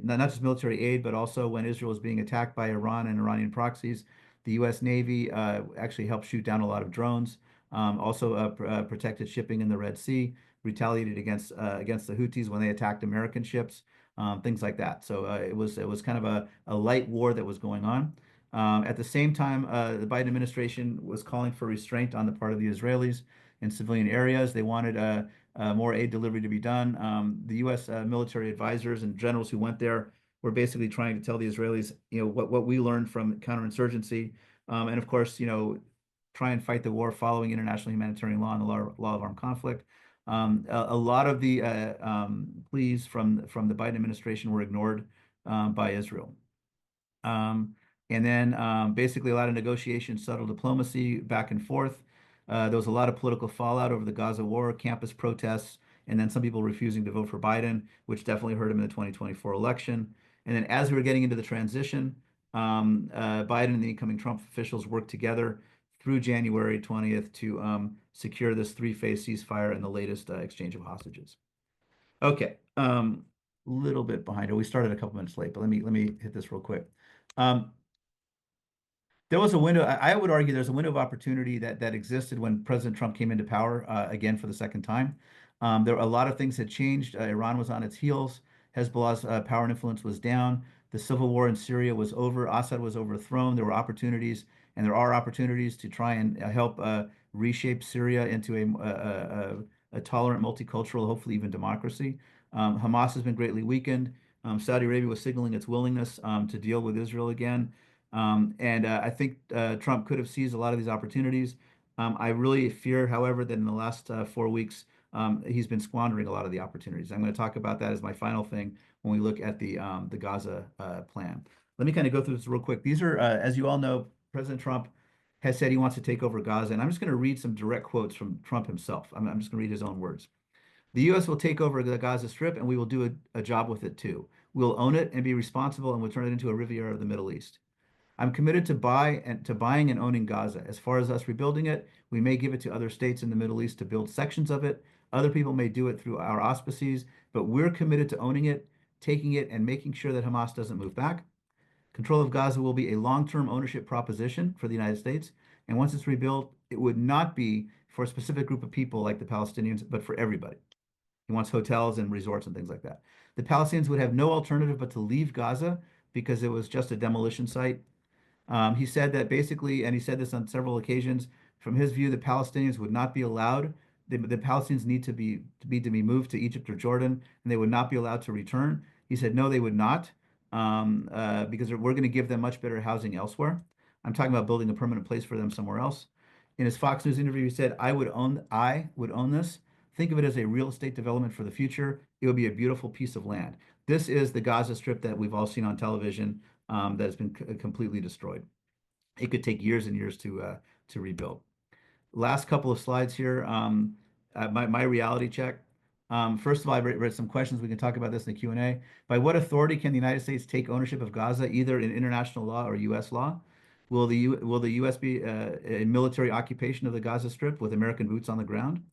Speaker 3: not just military aid, but also when Israel was being attacked by Iran and Iranian proxies, the U.S. Navy actually helped shoot down a lot of drones, also protected shipping in the Red Sea, retaliated against the Houthis when they attacked American ships, things like that. So it was kind of a light war that was going on. At the same time, the Biden administration was calling for restraint on the part of the Israelis in civilian areas. They wanted more aid delivery to be done. The U.S. Military advisors and generals who went there were basically trying to tell the Israelis, what we learned from counterinsurgency, and of course, try and fight the war following international humanitarian law and the law of armed conflict. A lot of the pleas from the Biden administration were ignored by Israel. And then basically a lot of negotiation, subtle diplomacy back and forth. There was a lot of political fallout over the Gaza war, campus protests, and then some people refusing to vote for Biden, which definitely hurt him in the 2024 election. And then as we were getting into the transition, Biden and the incoming Trump officials worked together through January 20th to secure this 3-phase ceasefire and the latest exchange of hostages. Okay, little bit behind. We started a couple minutes late, but let me hit this real quick. There was a window. I would argue there's a window of opportunity that existed when President Trump came into power again for the second time. There were a lot of things had changed. Iran was on its heels. Hezbollah's power and influence was down. The civil war in Syria was over. Assad was overthrown. There were opportunities, and there are opportunities to try and help reshape Syria into a tolerant, multicultural, hopefully even democracy. Hamas has been greatly weakened. Saudi Arabia was signaling its willingness to deal with Israel again. And I think Trump could have seized a lot of these opportunities. I really fear, however, that in the last 4 weeks, he's been squandering a lot of the opportunities. I'm going to talk about that as my final thing when we look at the Gaza plan. Let me kind of go through this real quick. These are, as you all know, President Trump has said he wants to take over Gaza. And I'm just going to read some direct quotes from Trump himself. I'm just going to read his own words. The U.S. will take over the Gaza Strip, and we will do a job with it too. We'll own it and be responsible, and we'll turn it into a Riviera of the Middle East. I'm committed to buying and owning Gaza. As far as us rebuilding it, we may give it to other states in the Middle East to build sections of it. Other people may do it through our auspices, but we're committed to owning it, taking it, and making sure that Hamas doesn't move back. Control of Gaza will be a long-term ownership proposition for the United States, and once it's rebuilt, it would not be for a specific group of people like the Palestinians, but for everybody. He wants hotels and resorts and things like that. The Palestinians would have no alternative but to leave Gaza because it was just a demolition site. He said that basically, and he said this on several occasions, from his view, the Palestinians would not be allowed. The Palestinians need to be moved to Egypt or Jordan, and they would not be allowed to return. He said, no, they would not, because we're going to give them much better housing elsewhere. I'm talking about building a permanent place for them somewhere else. In his Fox News interview, he said, I would own this. Think of it as a real estate development for the future. It would be a beautiful piece of land. This is the Gaza Strip that we've all seen on television that has been completely destroyed. It could take years and years to rebuild. Last couple of slides here. My reality check. First of all, I read some questions. We can talk about this in the Q&A. By what authority can the United States take ownership of Gaza, either in international law or U.S. law? Will the U.S. be a military occupation of the Gaza Strip with American boots on the ground?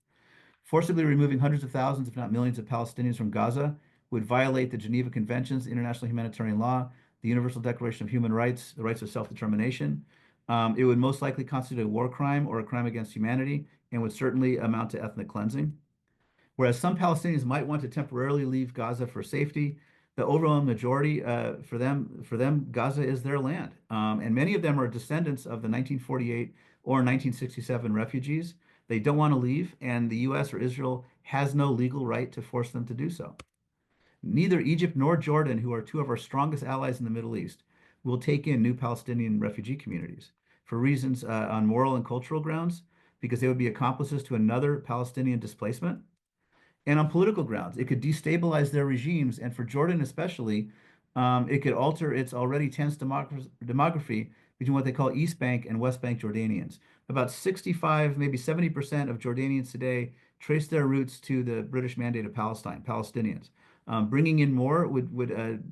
Speaker 3: Forcibly removing hundreds of thousands, if not millions, of Palestinians from Gaza would violate the Geneva Conventions, international humanitarian law, the Universal Declaration of Human Rights, the rights of self-determination. It would most likely constitute a war crime or a crime against humanity and would certainly amount to ethnic cleansing. Whereas some Palestinians might want to temporarily leave Gaza for safety, the overwhelming majority for them, Gaza is their land. And many of them are descendants of the 1948 or 1967 refugees. They don't want to leave, and the U.S. or Israel has no legal right to force them to do so. Neither Egypt nor Jordan, who are two of our strongest allies in the Middle East, will take in new Palestinian refugee communities for reasons on moral and cultural grounds, because they would be accomplices to another Palestinian displacement, and on political grounds. It could destabilize their regimes, and for Jordan especially, it could alter its already tense demography between what they call East Bank and West Bank Jordanians. About 65, maybe 70% of Jordanians today trace their roots to the British Mandate of Palestine, Palestinians. Bringing in more would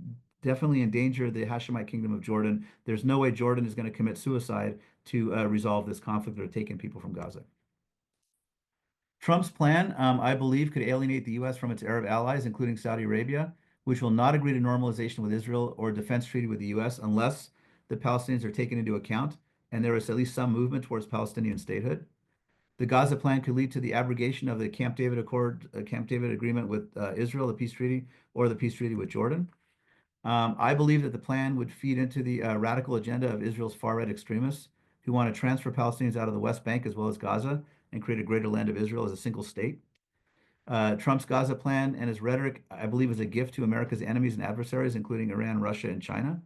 Speaker 3: definitely endanger the Hashemite Kingdom of Jordan. There's no way Jordan is going to commit suicide to resolve this conflict or take in people from Gaza. Trump's plan, I believe, could alienate the U.S. from its Arab allies, including Saudi Arabia, which will not agree to normalization with Israel or a defense treaty with the U.S. unless the Palestinians are taken into account and there is at least some movement towards Palestinian statehood. The Gaza plan could lead to the abrogation of the Camp David Accord, Camp David Agreement with Israel, the peace treaty, or the peace treaty with Jordan. I believe that the plan would feed into the radical agenda of Israel's far-right extremists who want to transfer Palestinians out of the West Bank as well as Gaza and create a greater land of Israel as a single state. Trump's Gaza plan and his rhetoric, I believe, is a gift to America's enemies and adversaries, including Iran, Russia, and China.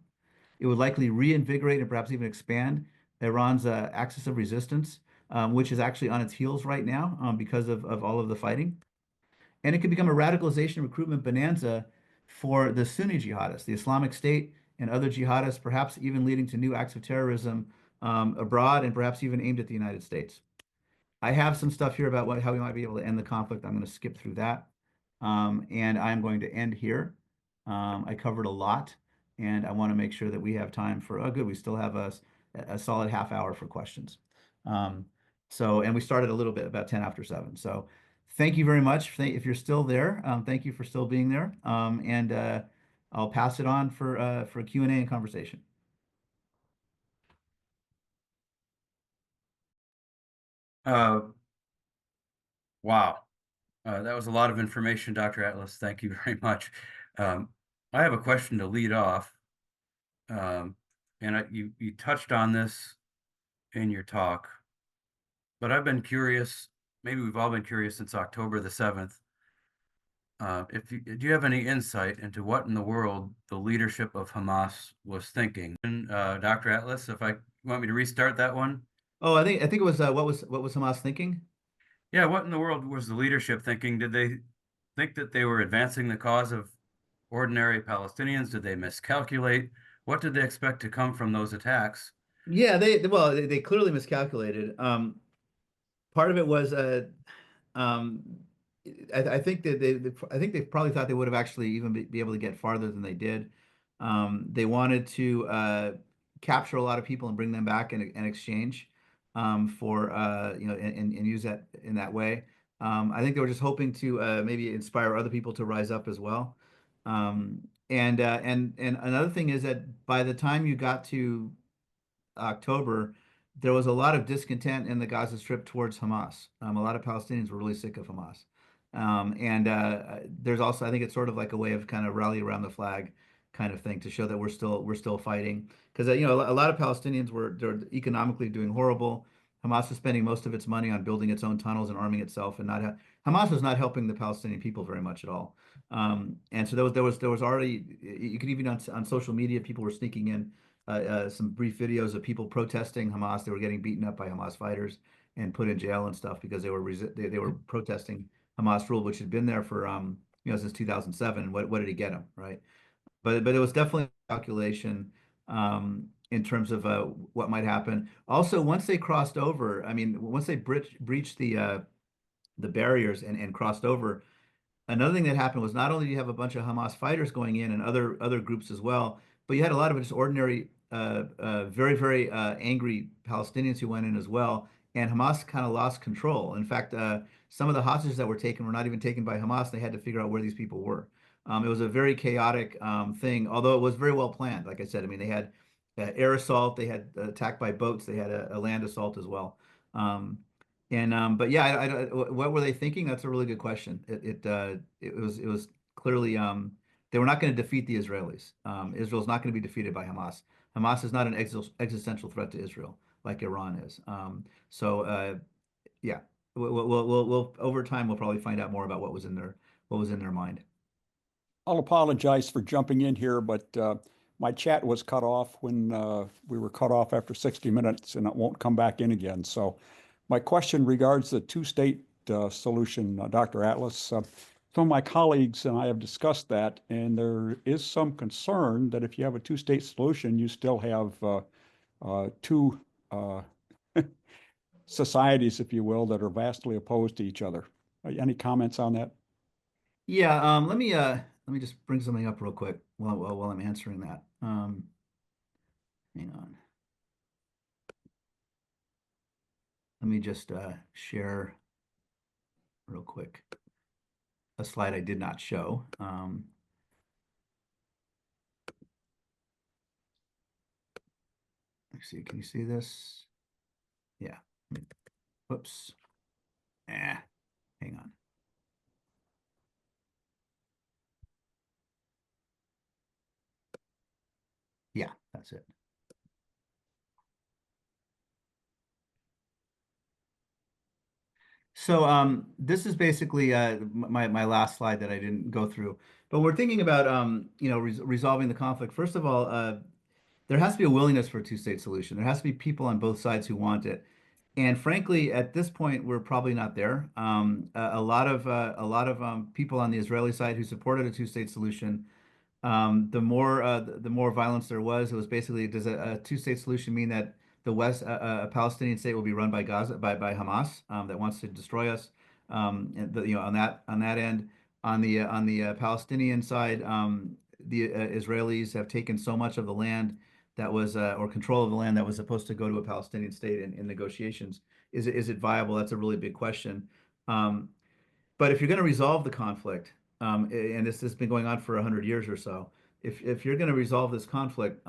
Speaker 3: It would likely reinvigorate and perhaps even expand Iran's axis of resistance, which is actually on its heels right now because of all of the fighting. And it could become a radicalization recruitment bonanza for the Sunni jihadists, the Islamic State, and other jihadists, perhaps even leading to new acts of terrorism abroad and perhaps even aimed at the United States. I have some stuff here about how we might be able to end the conflict. I'm going to skip through that. And I'm going to end here. I covered a lot, and I want to make sure that we have time for, oh, good, we still have a solid half hour for questions. And we started a little bit about 10 after 7. So thank you very much. If you're still there, thank you for still being there. And I'll pass it on for a Q&A and conversation.
Speaker 2: Wow. That was a lot of information, Dr. Atlas. Thank you very much. I have a question to lead off. And you touched on this in your talk, but I've been curious, maybe we've all been curious since October the 7th. Do you have any insight into what in the world the leadership of Hamas was thinking? And Dr. Atlas, if you want me to restart that one?
Speaker 3: Oh, I think it was what was Hamas thinking?
Speaker 2: Yeah, what in the world was the leadership thinking? Did they think that they were advancing the cause of ordinary Palestinians? Did they miscalculate? What did they expect to come from those attacks?
Speaker 3: Yeah, they clearly miscalculated. Part of it was I think that they probably thought they would have actually even be able to get farther than they did. They wanted to capture a lot of people and bring them back in exchange for and use that in that way. I think they were just hoping to maybe inspire other people to rise up as well. And another thing is that by the time you got to October, there was a lot of discontent in the Gaza Strip towards Hamas. A lot of Palestinians were really sick of Hamas. There's also, I think it's sort of like a way of kind of rally around the flag kind of thing to show that we're still fighting. Because a lot of Palestinians they're economically doing horrible. Hamas is spending most of its money on building its own tunnels and arming itself, and Hamas was not helping the Palestinian people very much at all. And so there was already, you could even on social media, people were sneaking in some brief videos of people protesting Hamas. They were getting beaten up by Hamas fighters and put in jail and stuff because they were protesting Hamas rule, which had been there for since 2007. What did he get him, right? But it was definitely a calculation in terms of what might happen. Also, once they crossed over, I mean, once they breached the barriers and crossed over, another thing that happened was not only do you have a bunch of Hamas fighters going in and other groups as well, but you had a lot of just ordinary, very angry Palestinians who went in as well, and Hamas kind of lost control. In fact, some of the hostages that were taken were not even taken by Hamas. They had to figure out where these people were. It was a very chaotic thing, although it was very well planned. Like I said, I mean, they had air assault, they had attack by boats, they had a land assault as well. But yeah, what were they thinking? That's a really good question. It was clearly they were not going to defeat the Israelis. Israel's not going to be defeated by Hamas. Hamas is not an existential threat to Israel like Iran is. Yeah, we'll over time we'll probably find out more about what was in their mind.
Speaker 4: I'll apologize for jumping in here, but my chat was cut off when we were cut off after 60 minutes, and it won't come back in again. So my question regards the two-state solution, Dr. Atlas. Some of my colleagues and I have discussed that, and there is some concern that if you have a two-state solution, you still have two societies, if you will, that are vastly opposed to each other. Any comments on that?
Speaker 3: Yeah, let me just bring something up real quick while I'm answering that. Hang on. Let me just share real quick a slide I did not show. Let's see, can you see this? Yeah. Whoops. Hang on. Yeah, that's it. So this is basically my last slide that I didn't go through. But we're thinking about resolving the conflict. First of all, there has to be a willingness for a two-state solution. There has to be people on both sides who want it. And frankly, at this point, we're probably not there. A lot of people on the Israeli side who supported a two-state solution, the more violence there was. It was basically, does a two-state solution mean that the West, a Palestinian state will be run by Gaza, by Hamas, that wants to destroy us? On that end, on the Palestinian side, the Israelis have taken so much of the land that was or control of the land that was supposed to go to a Palestinian state in negotiations. Is it viable? That's a really big question. But if you're going to resolve the conflict, and this has been going on for 100 years or so, if you're going to resolve this conflict,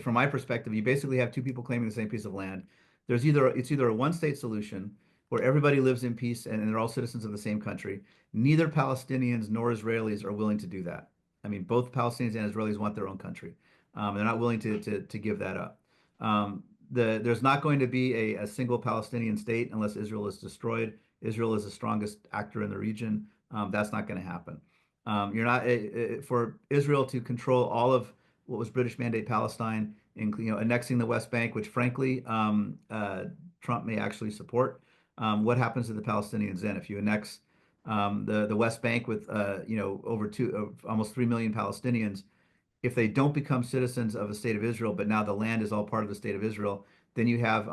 Speaker 3: from my perspective, you basically have two people claiming the same piece of land. It's either a one-state solution where everybody lives in peace and they're all citizens of the same country. Neither Palestinians nor Israelis are willing to do that. I mean, both Palestinians and Israelis want their own country. They're not willing to give that up. There's not going to be a single Palestinian state unless Israel is destroyed. Israel is the strongest actor in the region. That's not going to happen. You're not for Israel to control all of what was British Mandate Palestine, annexing the West Bank, which frankly Trump may actually support. What happens to the Palestinians then if you annex the West Bank with almost 3 million Palestinians? If they don't become citizens of the state of Israel, but now the land is all part of the state of Israel, then you have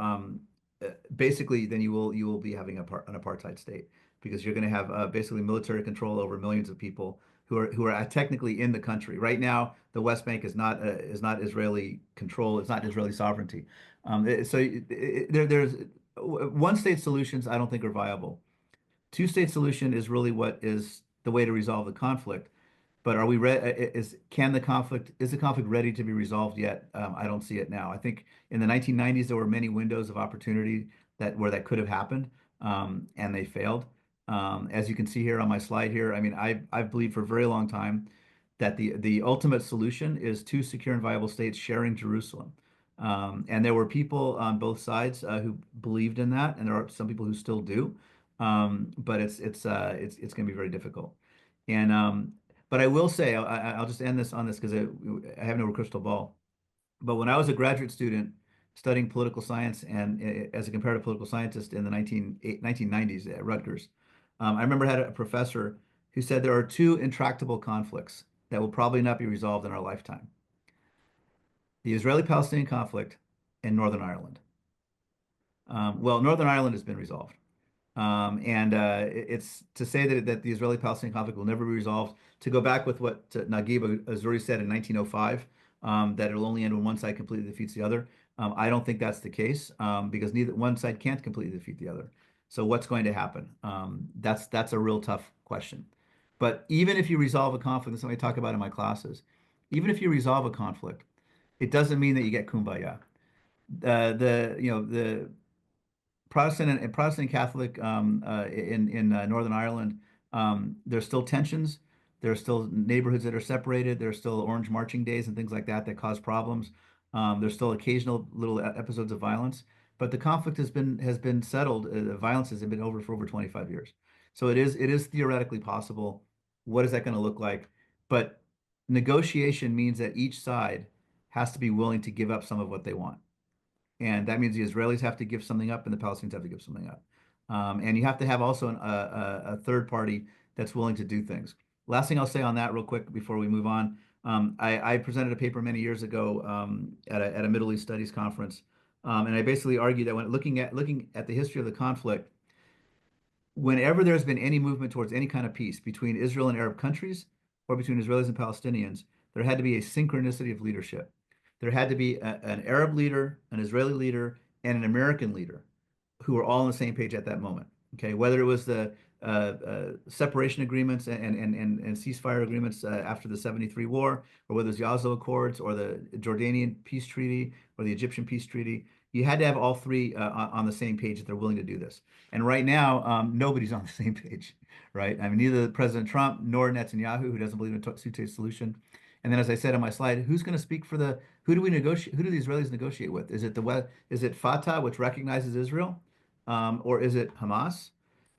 Speaker 3: basically then you will be having an apartheid state, because you're going to have basically military control over millions of people who are technically in the country. Right now, the West Bank is not Israeli control. It's not Israeli sovereignty. There's one-state solutions I don't think are viable. Two-state solution is really what is the way to resolve the conflict. But are we ready? Is the conflict ready to be resolved yet? I don't see it now. I think in the 1990s there were many windows of opportunity where that could have happened, and they failed. As you can see here on my slide here, I mean, I've believed for a very long time that the ultimate solution is two secure and viable states sharing Jerusalem. And there were people on both sides who believed in that, and there are some people who still do. But it's going to be very difficult. But I will say, I'll just end this on this because I have no crystal ball. But when I was a graduate student studying political science and as a comparative political scientist in the 1990s at Rutgers, I remember I had a professor who said there are two intractable conflicts that will probably not be resolved in our lifetime: the Israeli-Palestinian conflict and Northern Ireland. Well, Northern Ireland has been resolved. It's to say that the Israeli-Palestinian conflict will never be resolved. To go back with what Naguib Azuri said in 1905, that it'll only end when one side completely defeats the other. I don't think that's the case, because neither one side can't completely defeat the other. So what's going to happen? That's a real tough question. But even if you resolve a conflict, this is something I talk about in my classes. Even if you resolve a conflict, it doesn't mean that you get kumbaya. The Protestant and Protestant Catholic in Northern Ireland, there's still tensions. There's still neighborhoods that are separated. There's still orange marching days and things like that that cause problems. There's still occasional little episodes of violence, but the conflict has been settled. Violence has been over for over 25 years. So it is theoretically possible. What is that going to look like? But negotiation means that each side has to be willing to give up some of what they want. And that means the Israelis have to give something up and the Palestinians have to give something up. And you have to have also a third party that's willing to do things. Last thing I'll say on that real quick before we move on. I presented a paper many years ago at a Middle East Studies conference. And I basically argued that when looking at the history of the conflict, whenever there's been any movement towards any kind of peace between Israel and Arab countries or between Israelis and Palestinians, there had to be a synchronicity of leadership. There had to be an Arab leader, an Israeli leader, and an American leader who were all on the same page at that moment. Okay, whether it was the separation agreements and ceasefire agreements after the 73 war, or whether it was the Oslo Accords or the Jordanian peace treaty or the Egyptian peace treaty, you had to have all three on the same page if they're willing to do this. And right now, nobody's on the same page, right? I mean, neither President Trump nor Netanyahu, who doesn't believe in a two-state solution. And then, as I said on my slide, who's going to speak for who do we negotiate? Who do the Israelis negotiate with? Is it Fatah, which recognizes Israel, or is it Hamas?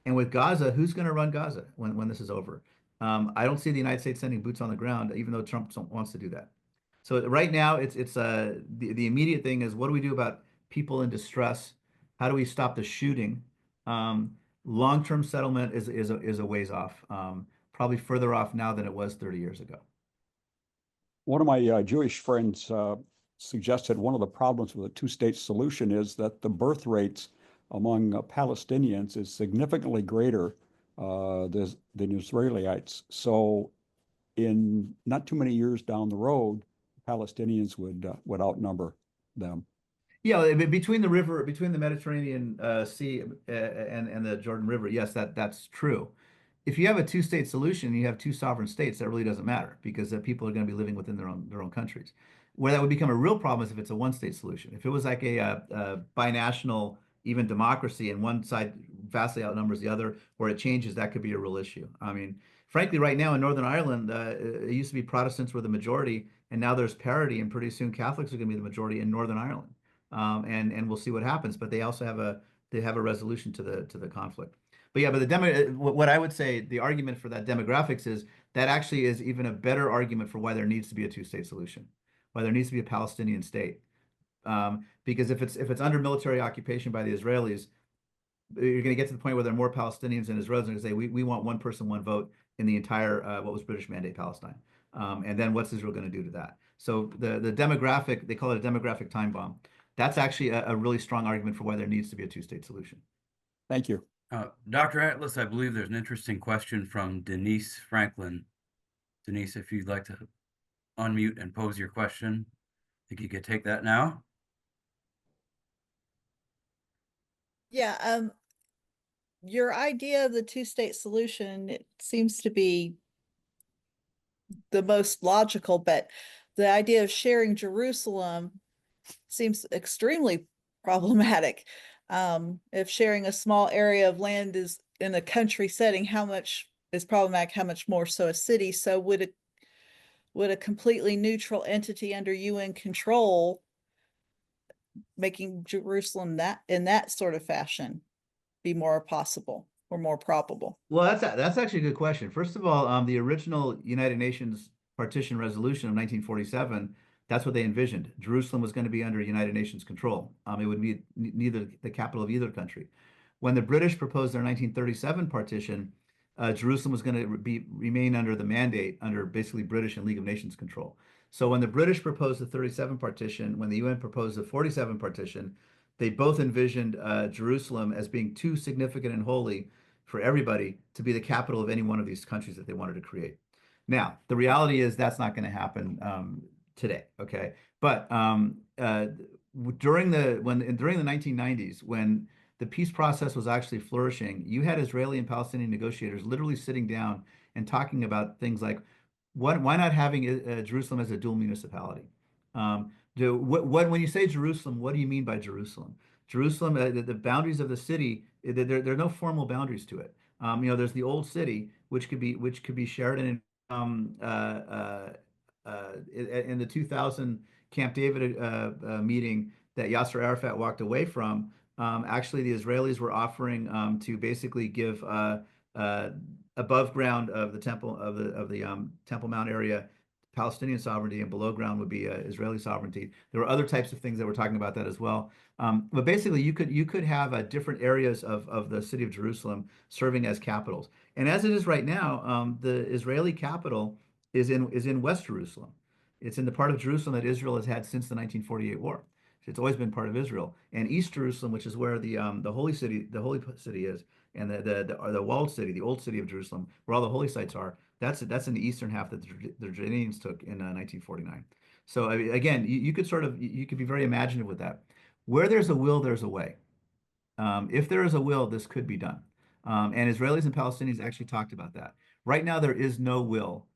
Speaker 3: And with Gaza, who's going to run Gaza when this is over? I don't see the United States sending boots on the ground, even though Trump wants to do that. So right now, it's the immediate thing is, what do we do about people in distress? How do we stop the shooting? Long-term settlement is a ways off, probably further off now than it was 30 years ago.
Speaker 4: One of my Jewish friends suggested one of the problems with a two-state solution is that the birth rates among Palestinians is significantly greater than Israelites. So in not too many years down the road, Palestinians would outnumber them.
Speaker 3: Yeah, between the Mediterranean Sea and the Jordan River, yes, that's true. If you have a two-state solution, you have two sovereign states, that really doesn't matter, because the people are going to be living within their own countries. Where that would become a real problem is if it's a one-state solution. If it was like a binational, even democracy, and one side vastly outnumbers the other, where it changes, that could be a real issue. I mean, frankly, right now in Northern Ireland, it used to be Protestants were the majority, and now there's parity, and pretty soon Catholics are going to be the majority in Northern Ireland. And we'll see what happens. But they also have a resolution to the conflict. But yeah, what I would say, the argument for that demographics is that actually is even a better argument for why there needs to be a two-state solution, why there needs to be a Palestinian state. Because if it's under military occupation by the Israelis, you're going to get to the point where there are more Palestinians than Israelis, and going to say we want one person, one vote in the entire what was British Mandate Palestine. And then what's Israel going to do to that? So the demographic, they call it a demographic time bomb. That's actually a really strong argument for why there needs to be a two-state solution.
Speaker 4: Thank you.
Speaker 2: Dr. Atlas, I believe there's an interesting question from Denise Franklin. Denise, if you'd like to unmute and pose your question, I think you could take that now.
Speaker 5: Yeah, your idea of the two-state solution, it seems to be the most logical, but the idea of sharing Jerusalem seems extremely problematic. If sharing a small area of land is in a country setting, how much is problematic, how much more so a city? So would a completely neutral entity under UN control, making Jerusalem in that sort of fashion, be more possible or more probable?
Speaker 3: Well, that's actually a good question. First of all, the original United Nations Partition Resolution of 1947, that's what they envisioned. Jerusalem was going to be under United Nations control. It would be neither the capital of either country. When the British proposed their 1937 partition, Jerusalem was going to remain under the mandate under basically British and League of Nations control. So when the British proposed the 37 partition, when the UN proposed the 47 partition, they both envisioned Jerusalem as being too significant and holy for everybody to be the capital of any one of these countries that they wanted to create. Now, the reality is that's not going to happen today, okay? But during the 1990s, when the peace process was actually flourishing, you had Israeli and Palestinian negotiators literally sitting down and talking about things like, why not having Jerusalem as a dual municipality? When you say Jerusalem, what do you mean by Jerusalem? Jerusalem, the boundaries of the city, there are no formal boundaries to it. There's the old city, which could be shared in the 2000 Camp David meeting that Yasser Arafat walked away from. Actually, the Israelis were offering to basically give above ground of the Temple Temple Mount area Palestinian sovereignty, and below ground would be Israeli sovereignty. There were other types of things that were talking about that as well. But basically, you could have different areas of the city of Jerusalem serving as capitals. And as it is right now, the Israeli capital is in West Jerusalem. It's in the part of Jerusalem that Israel has had since the 1948 war. It's always been part of Israel. And East Jerusalem, which is where the holy city is, and the walled city, the old city of Jerusalem, where all the holy sites are, that's in the eastern half that the Jordanians took in 1949. So again, you could be very imaginative with that. Where there's a will, there's a way. If there is a will, this could be done. And Israelis and Palestinians actually talked about that. Right now, there is no will,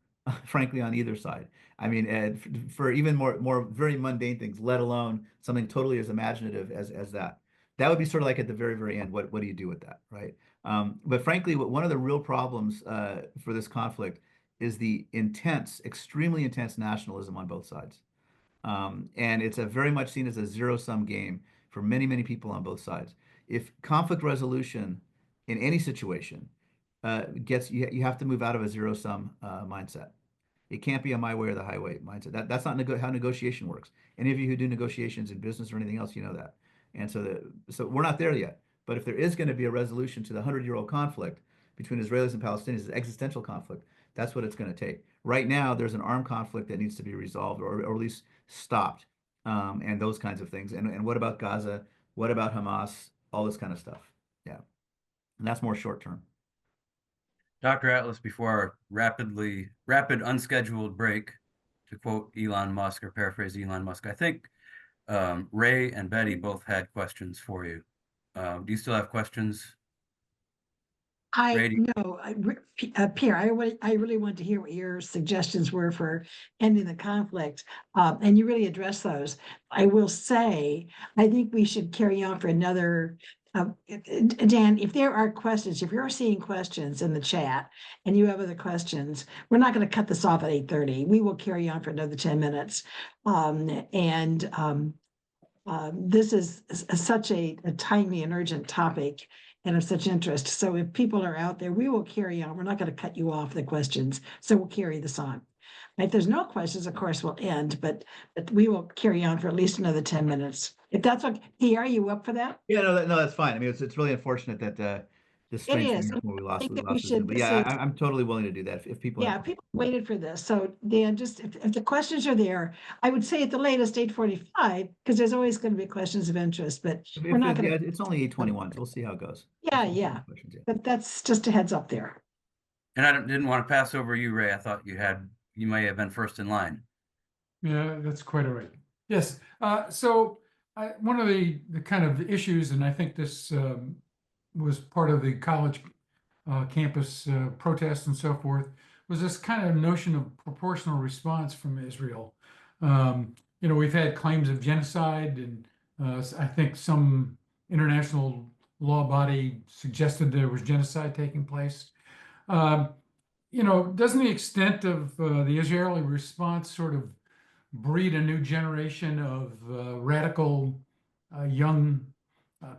Speaker 3: frankly, on either side. I mean, for even more very mundane things, let alone something totally as imaginative as that. That would be sort of like at the very, very end. What do you do with that, right? But frankly, one of the real problems for this conflict is the extremely intense nationalism on both sides. And it's very much seen as a zero-sum game for many, many people on both sides. If conflict resolution in any situation you have to move out of a zero-sum mindset. It can't be a my way or the highway mindset. That's not how negotiation works. Any of you who do negotiations in business or anything else, you know that. And so we're not there yet. But if there is going to be a resolution to the 100-year-old conflict between Israelis and Palestinians, an existential conflict, that's what it's going to take. Right now, there's an armed conflict that needs to be resolved or at least stopped, and those kinds of things. And what about Gaza? What about Hamas? All this kind of stuff. Yeah. And that's more short term.
Speaker 2: Dr. Atlas, before our rapid unscheduled break, to quote Elon Musk or paraphrase Elon Musk, I think Ray and Betty both had questions for you. Do you still have questions?
Speaker 6: Pierre, I really want to hear what your suggestions were for ending the conflict, and you really addressed those. I will say, I think we should carry on for another. Dan, if there are questions, if you're seeing questions in the chat and you have other questions, we're not going to cut this off at 8:30. We will carry on for another 10 minutes. This is such a timely and urgent topic and of such interest. So if people are out there, we will carry on. We're not going to cut you off the questions. So we'll carry this on. If there's no questions, of course, we'll end, but we will carry on for at least another 10 minutes. If that's okay. Pierre, are you up for that?
Speaker 3: Yeah, no, that's fine. I mean, it's really unfortunate that this strange thing happened when we lost Zoom. But yeah, I'm totally willing to do that if people.
Speaker 6: Yeah, people waited for this. So Dan, just if the questions are there, I would say at the latest 8:45, because there's always going to be questions of interest, but we're not going to.
Speaker 3: It's only 8:21, so we'll see how it goes.
Speaker 6: Yeah. But that's just a heads up there.
Speaker 2: And I didn't want to pass over you, Ray. I thought you may have been first in line.
Speaker 1: Yeah, that's quite all right. Yes. So one of the kind of issues, and I think this was part of the college campus protests and so forth, was this kind of notion of proportional response from Israel. We've had claims of genocide, and I think some international law body suggested there was genocide taking place. Doesn't the extent of the Israeli response sort of breed a new generation of radical young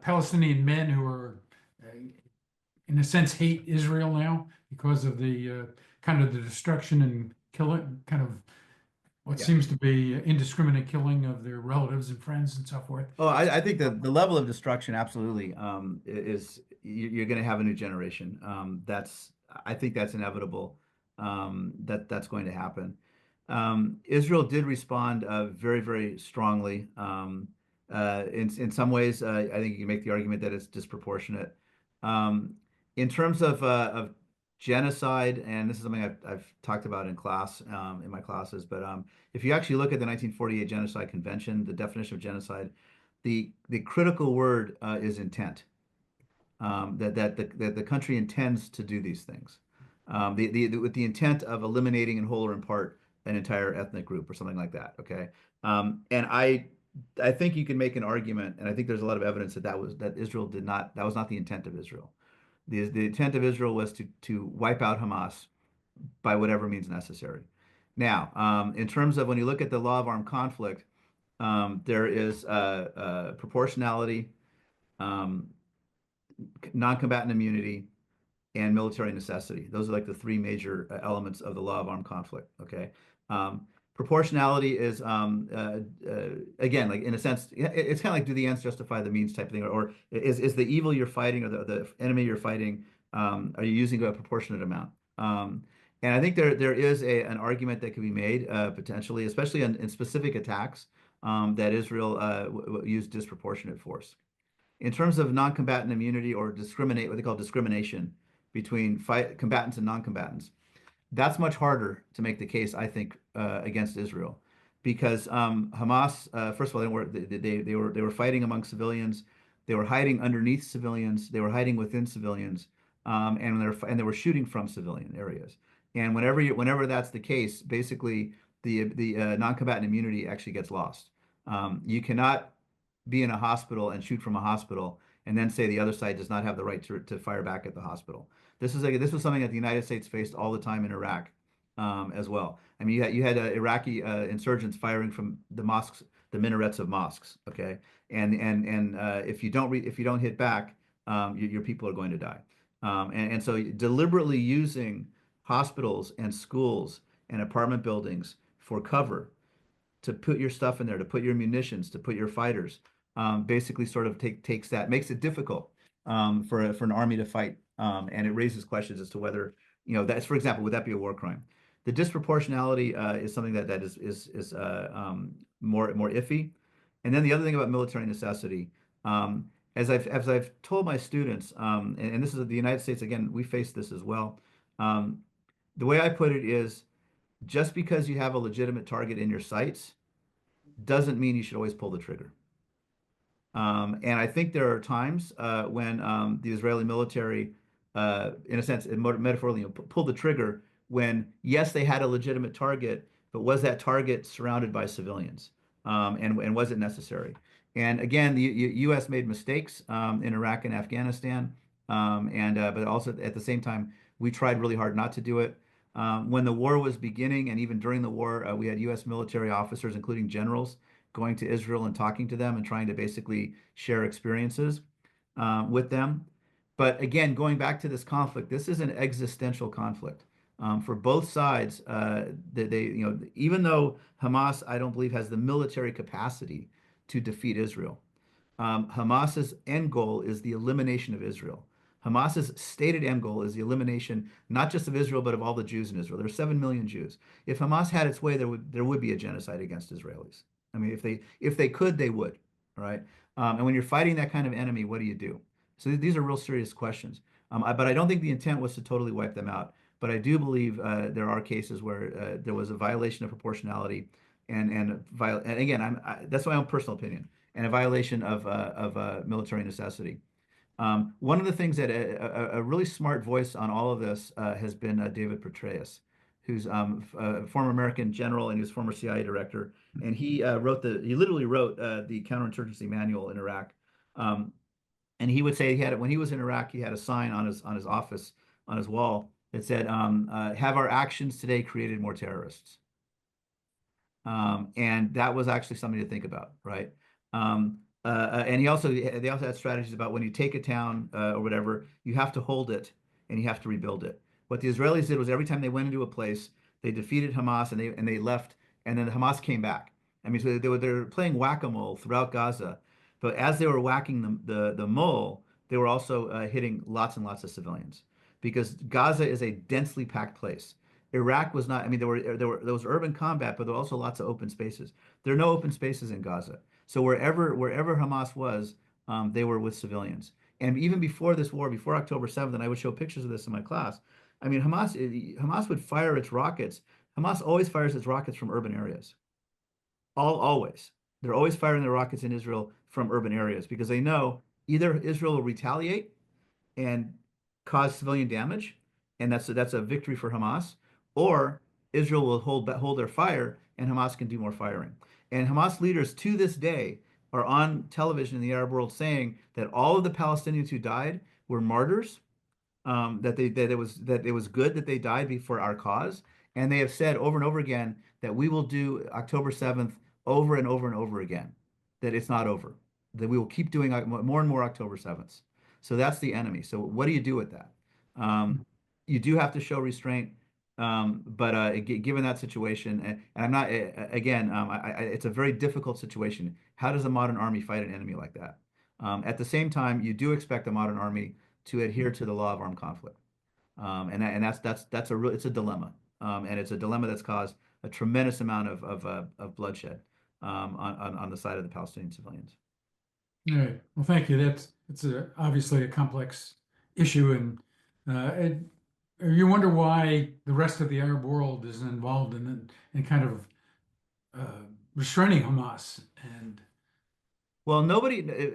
Speaker 1: Palestinian men who are, in a sense, hate Israel now because of the kind of the destruction and killing, kind of what seems to be indiscriminate killing of their relatives and friends and so forth?
Speaker 3: Oh, I think the level of destruction absolutely is you're going to have a new generation. That's I think that's inevitable. That's going to happen. Israel did respond very, very strongly. In some ways, I think you can make the argument that it's disproportionate. In terms of genocide, and this is something I've talked about in class, in my classes, but if you actually look at the 1948 Genocide Convention, the definition of genocide, the critical word is intent. That the country intends to do these things, with the intent of eliminating in whole or in part an entire ethnic group or something like that. Okay, and I think you can make an argument, and I think there's a lot of evidence that Israel did not. That was not the intent of Israel. The intent of Israel was to wipe out Hamas by whatever means necessary. Now, in terms of when you look at the law of armed conflict, there is proportionality, non-combatant immunity, and military necessity. Those are like the three major elements of the law of armed conflict. Okay. Proportionality is, again, like in a sense, it's kind of like, do the ends justify the means type of thing, or is the evil you're fighting or the enemy you're fighting, are you using a proportionate amount? And I think there is an argument that can be made potentially, especially in specific attacks, that Israel used disproportionate force. In terms of non-combatant immunity or what they call discrimination between combatants and non-combatants, that's much harder to make the case, I think, against Israel, because Hamas, first of all, they were fighting among civilians, they were hiding underneath civilians, they were hiding within civilians, and they were shooting from civilian areas. And whenever that's the case, basically the non-combatant immunity actually gets lost. You cannot be in a hospital and shoot from a hospital and then say the other side does not have the right to fire back at the hospital. This was something that the United States faced all the time in Iraq, as well. I mean, you had Iraqi insurgents firing from the mosques, the minarets of mosques. Okay, and if you don't hit back, your people are going to die. And so deliberately using hospitals and schools and apartment buildings for cover, to put your stuff in there, to put your munitions, to put your fighters, basically sort of makes it difficult for an army to fight, and it raises questions as to whether, that's, for example, would that be a war crime? The disproportionality is something that is more iffy. And then the other thing about military necessity, as I've told my students, and this is the United States, again, we face this as well. The way I put it is, just because you have a legitimate target in your sights doesn't mean you should always pull the trigger. And I think there are times when the Israeli military, in a sense, metaphorically, pulled the trigger when, yes, they had a legitimate target, but was that target surrounded by civilians? And was it necessary? And again, the U.S. made mistakes in Iraq and Afghanistan, but also at the same time, we tried really hard not to do it. When the war was beginning, and even during the war, we had U.S. military officers, including generals, going to Israel and talking to them and trying to basically share experiences with them. But again, going back to this conflict, this is an existential conflict for both sides. Even though Hamas, I don't believe, has the military capacity to defeat Israel, Hamas's end goal is the elimination of Israel. Hamas's stated end goal is the elimination, not just of Israel, but of all the Jews in Israel. There are 7 million Jews. If Hamas had its way, there would be a genocide against Israelis. I mean, if they could, they would. All right. And when you're fighting that kind of enemy, what do you do? So these are real serious questions. But I don't think the intent was to totally wipe them out. But I do believe there are cases where there was a violation of proportionality, and again, that's my own personal opinion, and a violation of military necessity. One of the things that a really smart voice on all of this has been David Petraeus, who's a former American general, and he was former CIA director, and he literally wrote the counterinsurgency manual in Iraq. And he would say when he was in Iraq, he had a sign on his office, on his wall, that said, "Have our actions today created more terrorists?" And that was actually something to think about, right? And they also had strategies about when you take a town or whatever, you have to hold it and you have to rebuild it. What the Israelis did was every time they went into a place, they defeated Hamas and they left, and then Hamas came back. I mean, so they were playing whack-a-mole throughout Gaza, but as they were whacking the mole, they were also hitting lots and lots of civilians. because Gaza is a densely packed place. Iraq was not, I mean, there was urban combat, but there were also lots of open spaces. There are no open spaces in Gaza. So wherever Hamas was, they were with civilians. And even before this war, before October 7th, and I would show pictures of this in my class, I mean, Hamas would fire its rockets. Hamas always fires its rockets from urban areas. Always. They're always firing their rockets in Israel from urban areas because they know either Israel will retaliate and cause civilian damage, and that's a victory for Hamas, or Israel will hold their fire and Hamas can do more firing. And Hamas leaders to this day are on television in the Arab world saying that all of the Palestinians who died were martyrs, that it was good that they died for our cause, and they have said over and over again that we will do October 7th over and over and over again, that it's not over, that we will keep doing more and more October 7th. So that's the enemy. So what do you do with that? You do have to show restraint, but given that situation, and I'm not, again, it's a very difficult situation. How does a modern army fight an enemy like that? At the same time, you do expect a modern army to adhere to the law of armed conflict, and it's a dilemma, and it's a dilemma that's caused a tremendous amount of bloodshed on the side of the Palestinian civilians.
Speaker 1: All right. Well, thank you. It's obviously a complex issue, and you wonder why the rest of the Arab world is involved in kind of restraining Hamas. And
Speaker 3: well,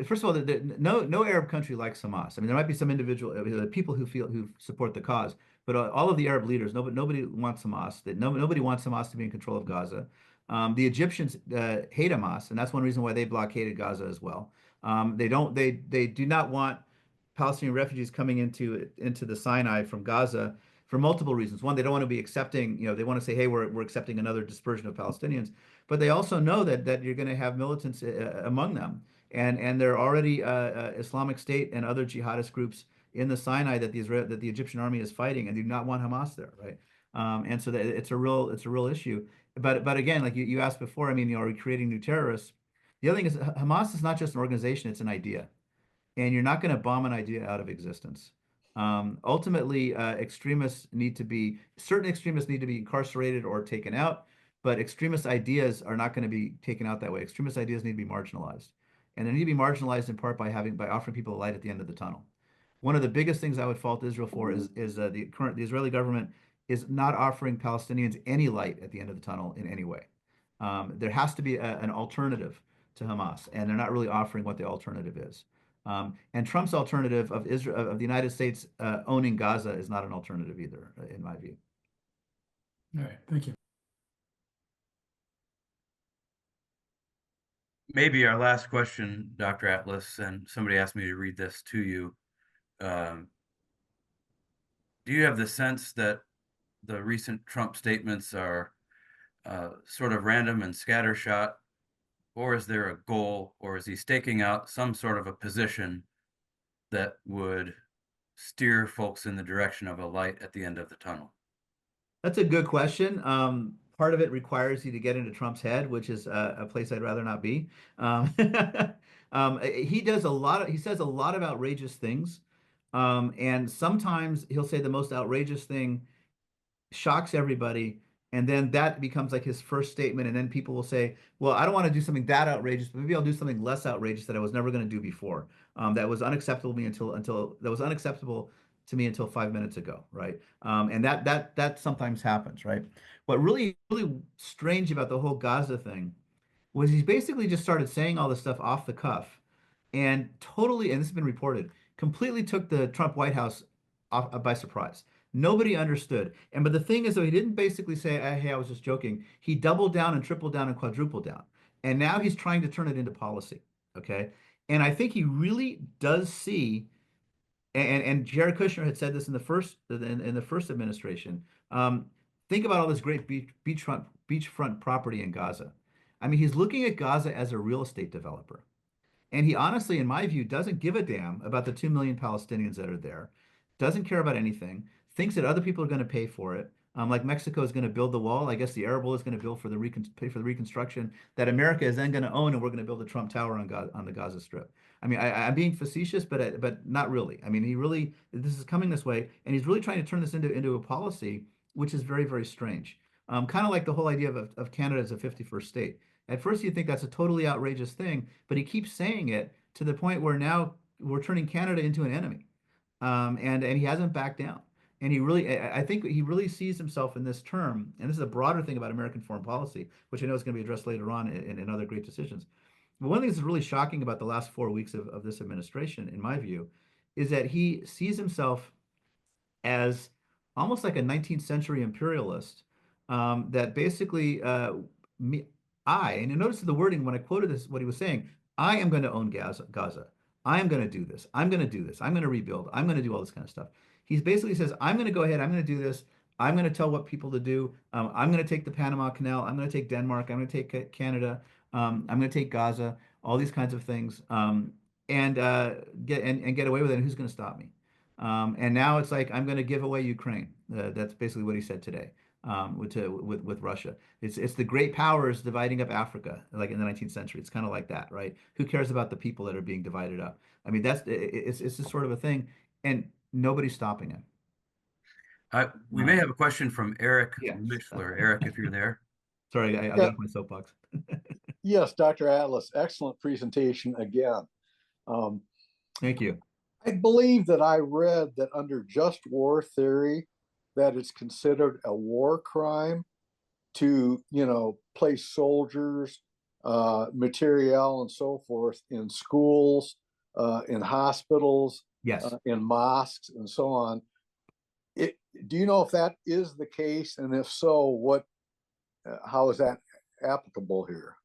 Speaker 3: first of all, no Arab country likes Hamas. I mean, there might be some individual people who support the cause, but all of the Arab leaders, nobody wants Hamas. Nobody wants Hamas to be in control of Gaza. The Egyptians hate Hamas, and that's one reason why they blockaded Gaza as well. They do not want Palestinian refugees coming into the Sinai from Gaza for multiple reasons. One, they don't want to be accepting, they want to say, hey, we're accepting another dispersion of Palestinians, but they also know that you're going to have militants among them, and there are already Islamic State and other jihadist groups in the Sinai that the Egyptian army is fighting, and do not want Hamas there, right? And so it's a real issue. But again, like you asked before, I mean, are we creating new terrorists? The other thing is Hamas is not just an organization, it's an idea. And you're not going to bomb an idea out of existence. Ultimately, certain extremists need to be incarcerated or taken out, but extremist ideas are not going to be taken out that way. Extremist ideas need to be marginalized. And they need to be marginalized in part by offering people a light at the end of the tunnel. One of the biggest things I would fault Israel for is the Israeli government is not offering Palestinians any light at the end of the tunnel in any way. There has to be an alternative to Hamas, and they're not really offering what the alternative is. And Trump's alternative of the United States owning Gaza is not an alternative either, in my view.
Speaker 1: all right, thank you.
Speaker 2: Maybe our last question, Dr. Atlas, and somebody asked me to read this to you. Do you have the sense that the recent Trump statements are sort of random and scattershot, or is there a goal, or is he staking out some sort of a position that would steer folks in the direction of a light at the end of the tunnel?
Speaker 3: That's a good question. Part of it requires you to get into Trump's head, which is a place I'd rather not be. He says a lot of outrageous things. And sometimes he'll say the most outrageous thing shocks everybody, and then that becomes like his first statement, and then people will say, well, I don't want to do something that outrageous, but maybe I'll do something less outrageous that I was never going to do before. That was unacceptable to me until 5 minutes ago, right? And that sometimes happens, right? What really strange about the whole Gaza thing was he basically just started saying all this stuff off the cuff, and totally, and this has been reported, completely took the Trump White House off by surprise. Nobody understood. But the thing is, though, he didn't basically say, hey, I was just joking. He doubled down and tripled down and quadrupled down. And now he's trying to turn it into policy. Okay. And I think he really does see, and Jared Kushner had said this in the first administration. Think about all this great beachfront property in Gaza. I mean, he's looking at Gaza as a real estate developer. And he honestly, in my view, doesn't give a damn about the 2 million Palestinians that are there, doesn't care about anything, thinks that other people are going to pay for it. Like Mexico is going to build the wall. I guess the Arab world is going to pay for the reconstruction that America is then going to own, and we're going to build a Trump Tower on the Gaza Strip. I mean, I'm being facetious, but not really. I mean, this is coming this way, and he's really trying to turn this into a policy, which is very, very strange. Kind of like the whole idea of Canada as a 51st state. At first, you think that's a totally outrageous thing, but he keeps saying it to the point where now we're turning Canada into an enemy, and he hasn't backed down. And I think he really sees himself in this term, and this is a broader thing about American foreign policy, which I know is going to be addressed later on in other great decisions. But one thing that's really shocking about the last 4 weeks of this administration, in my view, is that he sees himself as almost like a 19th century imperialist that basically me, and you notice the wording when I quoted this, what he was saying, I am going to own Gaza. I am going to do this. I'm going to do this. I'm going to rebuild. I'm going to do all this kind of stuff. He basically says, I'm going to go ahead. I'm going to do this. I'm going to tell what people to do. I'm going to take the Panama Canal. I'm going to take Denmark. I'm going to take Canada. I'm going to take Gaza. All these kinds of things, and get away with it. And who's going to stop me? And now it's like I'm going to give away Ukraine. That's basically what he said today with Russia. It's the great powers dividing up Africa, like in the 19th century. It's kind of like that, right? Who cares about the people that are being divided up? I mean, it's this sort of a thing, and nobody's stopping him.
Speaker 2: We may have a question from Eric
Speaker 3: Yes.
Speaker 2: Mishler. Eric, if you're there.
Speaker 3: Sorry, I got off my soapbox.
Speaker 7: Yes, Dr. Atlas, excellent presentation again.
Speaker 3: Thank you.
Speaker 7: I believe that I read that under just war theory, that it's considered a war crime to, place soldiers, materiel and so forth in schools, in hospitals,
Speaker 3: Yes.
Speaker 7: in mosques and so on. Do you know if that is the case? And if so, how is that applicable here?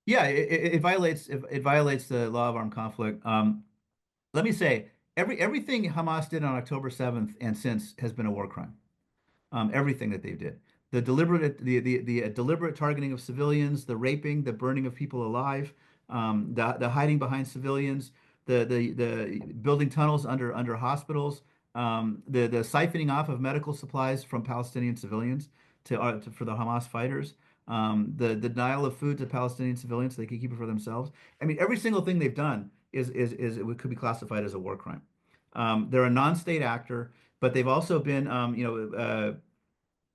Speaker 3: Yeah, it violates the law of armed conflict. Let me say, everything Hamas did on October 7th and since has been a war crime. Everything that they did, the deliberate targeting of civilians, the raping, the burning of people alive, the hiding behind civilians, the building tunnels under hospitals, the siphoning off of medical supplies from Palestinian civilians for the Hamas fighters. The denial of food to Palestinian civilians so they can keep it for themselves. I mean, every single thing they've done is it could be classified as a war crime. They're a non-state actor, but they've also been,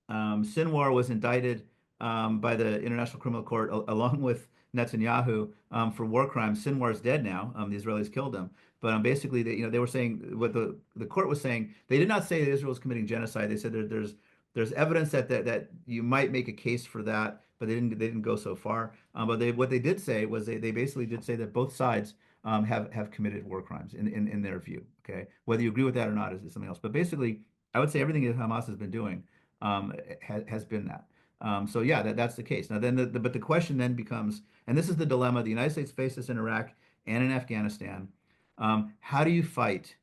Speaker 3: Sinwar was indicted by the International Criminal Court along with Netanyahu for war crimes. Sinwar's dead now. The Israelis killed him. But basically, they were saying what the court was saying. They did not say that Israel was committing genocide. They said there's evidence that you might make a case for that, but they didn't go so far. But what they did say was they basically did say that both sides have committed war crimes in their view. Okay, whether you agree with that or not is something else. But basically, I would say everything that Hamas has been doing has been that. So yeah, that's the case. Now then, but the question then becomes, and this is the dilemma the United States faces in Iraq and in Afghanistan. How do you fight?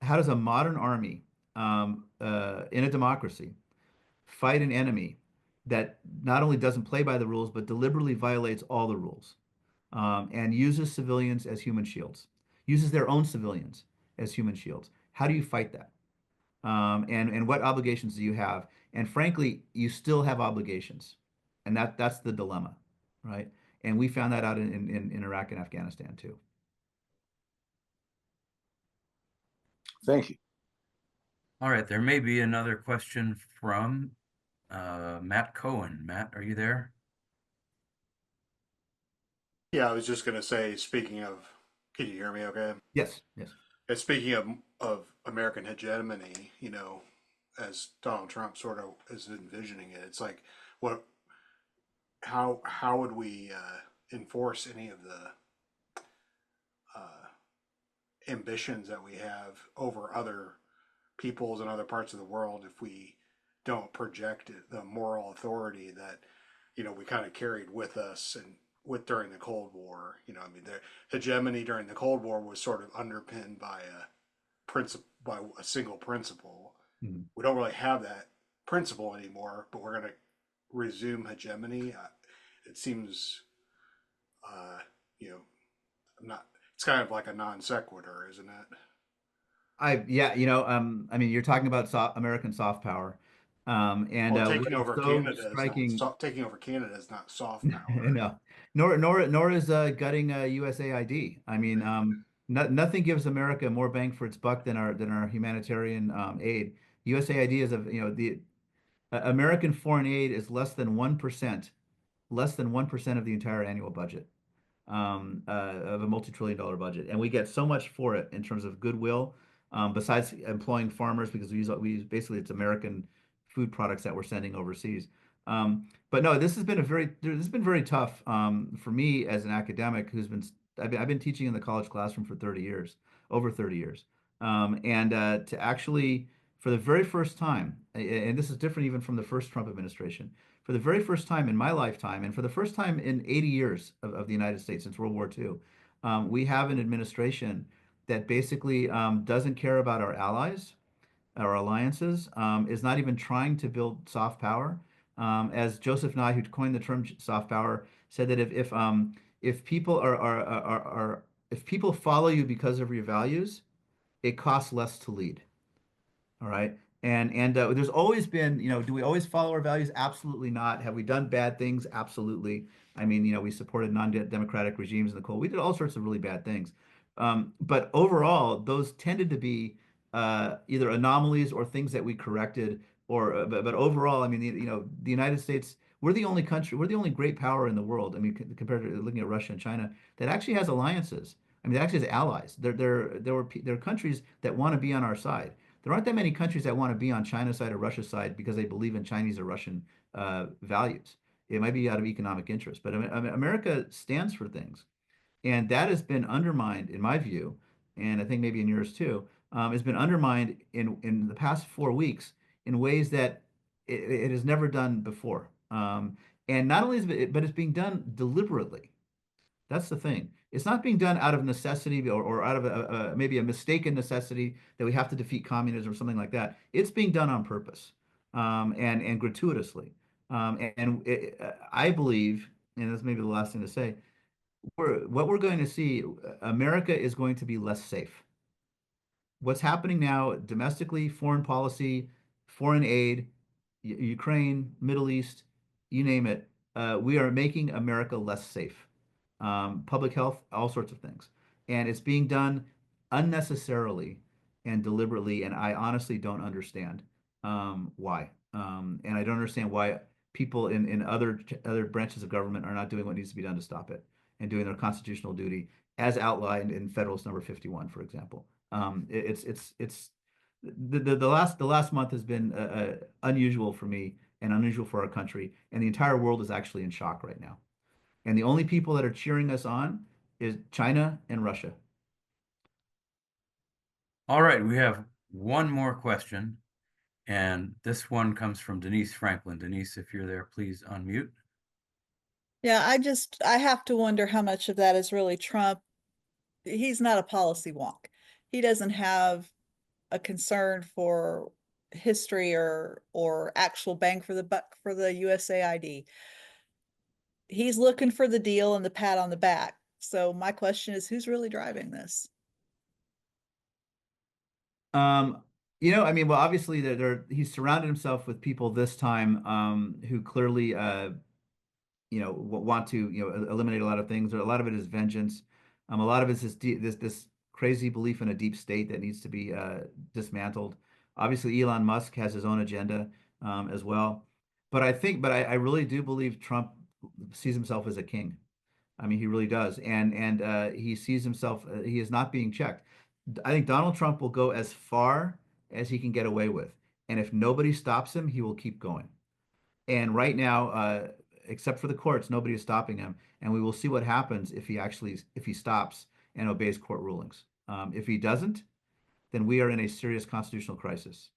Speaker 3: How does a modern army in a democracy fight an enemy that not only doesn't play by the rules, but deliberately violates all the rules and uses civilians as human shields, uses their own civilians as human shields? How do you fight that? And what obligations do you have? And frankly, you still have obligations. And that's the dilemma, right? And we found that out in Iraq and Afghanistan too.
Speaker 7: Thank you.
Speaker 2: All right, there may be another question from Matt Cohen. Matt, are you there?
Speaker 8: Yeah, I was just going to say, speaking of, can you hear me okay?
Speaker 3: Yes, yes.
Speaker 8: And speaking of American hegemony, as Donald Trump sort of is envisioning it, it's like, how would we enforce any of the ambitions that we have over other peoples and other parts of the world if we don't project the moral authority that, we kind of carried with us and during the Cold War? The hegemony during the Cold War was sort of underpinned by a single principle.
Speaker 3: Mm-hmm.
Speaker 8: We don't really have that principle anymore, but we're going to resume hegemony. It seems, not. It's kind of like a non sequitur, isn't it?
Speaker 3: I mean, you're talking about American soft power, and
Speaker 8: taking over Canada.
Speaker 3: Striking.
Speaker 8: Taking over Canada is not soft power.
Speaker 3: No, nor is gutting USAID. I mean, nothing gives America more bang for its buck than our humanitarian aid. USAID is the American foreign aid is less than 1% of the entire annual budget of a multi-trillion-dollar budget, and we get so much for it in terms of goodwill. Besides employing farmers, because we basically it's American food products that we're sending overseas. But no, this has been very tough for me as an academic I've been teaching in the college classroom for 30 years, over 30 years, and to actually for the very first time, and this is different even from the first Trump administration, for the very first time in my lifetime, and for the first time in 80 years of the United States since World War II, we have an administration that basically doesn't care about our allies, our alliances, is not even trying to build soft power. As Joseph Nye, who coined the term soft power, said that if people if people follow you because of your values, it costs less to lead. All right. And there's always been, do we always follow our values? Absolutely not. Have we done bad things? Absolutely. I mean, we supported non-democratic regimes in the Cold. We did all sorts of really bad things. But overall, those tended to be either anomalies or things that we corrected. But overall, I mean, the United States, we're the only country, we're the only great power in the world. I mean, compared to looking at Russia and China, that actually has alliances. I mean, that actually has allies. There are countries that want to be on our side. There aren't that many countries that want to be on China's side or Russia's side because they believe in Chinese or Russian values. It might be out of economic interest, but America stands for things. And that has been undermined, in my view, and I think maybe in yours too, has been undermined in the past 4 weeks in ways that it has never done before. And not only is it, but it's being done deliberately. That's the thing. It's not being done out of necessity or out of maybe a mistaken necessity that we have to defeat communism or something like that. It's being done on purpose and gratuitously. I believe, and this may be the last thing to say, what we're going to see, America is going to be less safe. What's happening now domestically, foreign policy, foreign aid, Ukraine, Middle East, you name it, we are making America less safe. Public health, all sorts of things. And it's being done unnecessarily and deliberately, and I honestly don't understand why. And I don't understand why people in other branches of government are not doing what needs to be done to stop it and doing their constitutional duty as outlined in Federalist Number 51, for example. It's the last month has been unusual for me and unusual for our country, and the entire world is actually in shock right now. And the only people that are cheering us on is China and Russia.
Speaker 2: All right, we have one more question, and this one comes from Denise Franklin. Denise, if you're there, please unmute.
Speaker 5: Yeah, I have to wonder how much of that is really Trump. He's not a policy wonk. He doesn't have a concern for history or actual bang for the buck for the USAID. He's looking for the deal and the pat on the back. So my question is, who's really driving this?
Speaker 3: I mean, well, obviously he's surrounded himself with people this time who clearly want to eliminate a lot of things. Or a lot of it is vengeance. A lot of it is this crazy belief in a deep state that needs to be dismantled. Obviously, Elon Musk has his own agenda as well. But I really do believe Trump sees himself as a king. I mean, he really does, and he sees himself. He is not being checked. I think Donald Trump will go as far as he can get away with, and if nobody stops him, he will keep going. And right now, except for the courts, nobody is stopping him, and we will see what happens if he stops and obeys court rulings. If he doesn't, then we are in a serious constitutional crisis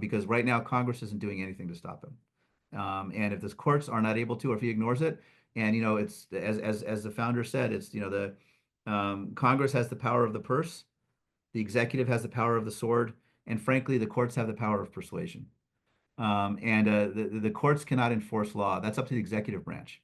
Speaker 3: because right now Congress isn't doing anything to stop him. And if the courts are not able to, or if he ignores it, and it's as the founder said, it's the Congress has the power of the purse, the executive has the power of the sword, and frankly, the courts have the power of persuasion. And the courts cannot enforce law. That's up to the executive branch.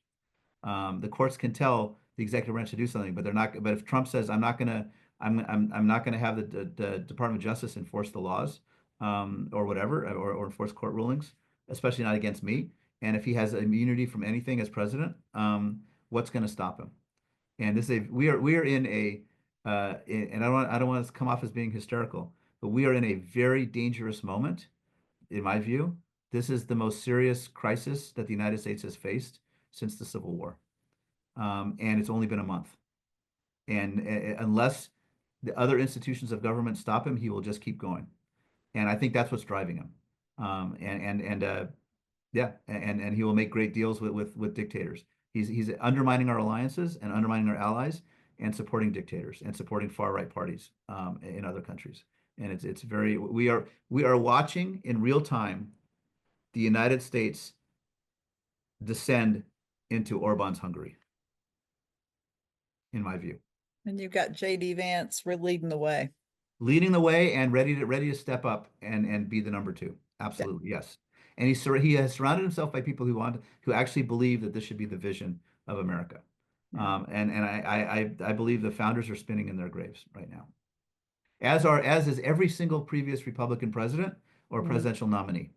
Speaker 3: The courts can tell the executive branch to do something, but they're not. But if Trump says, I'm not gonna have the Department of Justice enforce the laws, or whatever, or enforce court rulings, especially not against me. And if he has immunity from anything as president, what's going to stop him? And we are in and I don't want to come off as being hysterical, but we are in a very dangerous moment, in my view. This is the most serious crisis that the United States has faced since the Civil War. And it's only been a month. And unless the other institutions of government stop him, he will just keep going. And I think that's what's driving him. Yeah, and he will make great deals with dictators. He's undermining our alliances and undermining our allies and supporting dictators and supporting far right parties in other countries. And it's very we are watching in real time the United States descend into Orban's Hungary, in my view.
Speaker 5: And you've got JD Vance leading the way.
Speaker 3: Leading the way and ready to step up and be the number two. Absolutely, yes. And he has surrounded himself by people who actually believe that this should be the vision of America. And I believe the founders are spinning in their graves right now, as is every single previous Republican president or presidential nominee.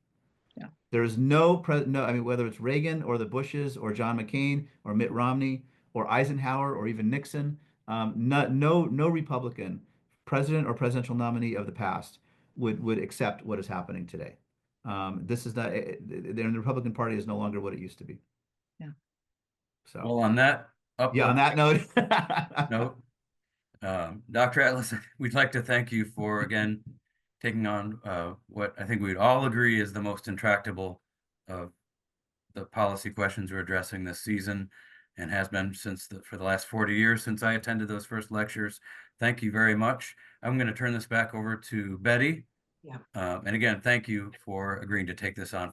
Speaker 5: Yeah.
Speaker 3: There is no, I mean, whether it's Reagan or the Bushes or John McCain or Mitt Romney or Eisenhower or even Nixon, no Republican president or presidential nominee of the past would accept what is happening today. This is not, the Republican Party is no longer what it used to be.
Speaker 5: Yeah.
Speaker 3: So,
Speaker 2: Well, on that
Speaker 3: yeah, on that note,
Speaker 2: Dr. Atlas, we'd like to thank you for, again, taking on what I think we'd all agree is the most intractable of the policy questions we're addressing this season, and has been for the last 40 years since I attended those first lectures. Thank you very much. I'm going to turn this back over to Betty.
Speaker 6: Yeah.
Speaker 2: And again, thank you for agreeing to take this on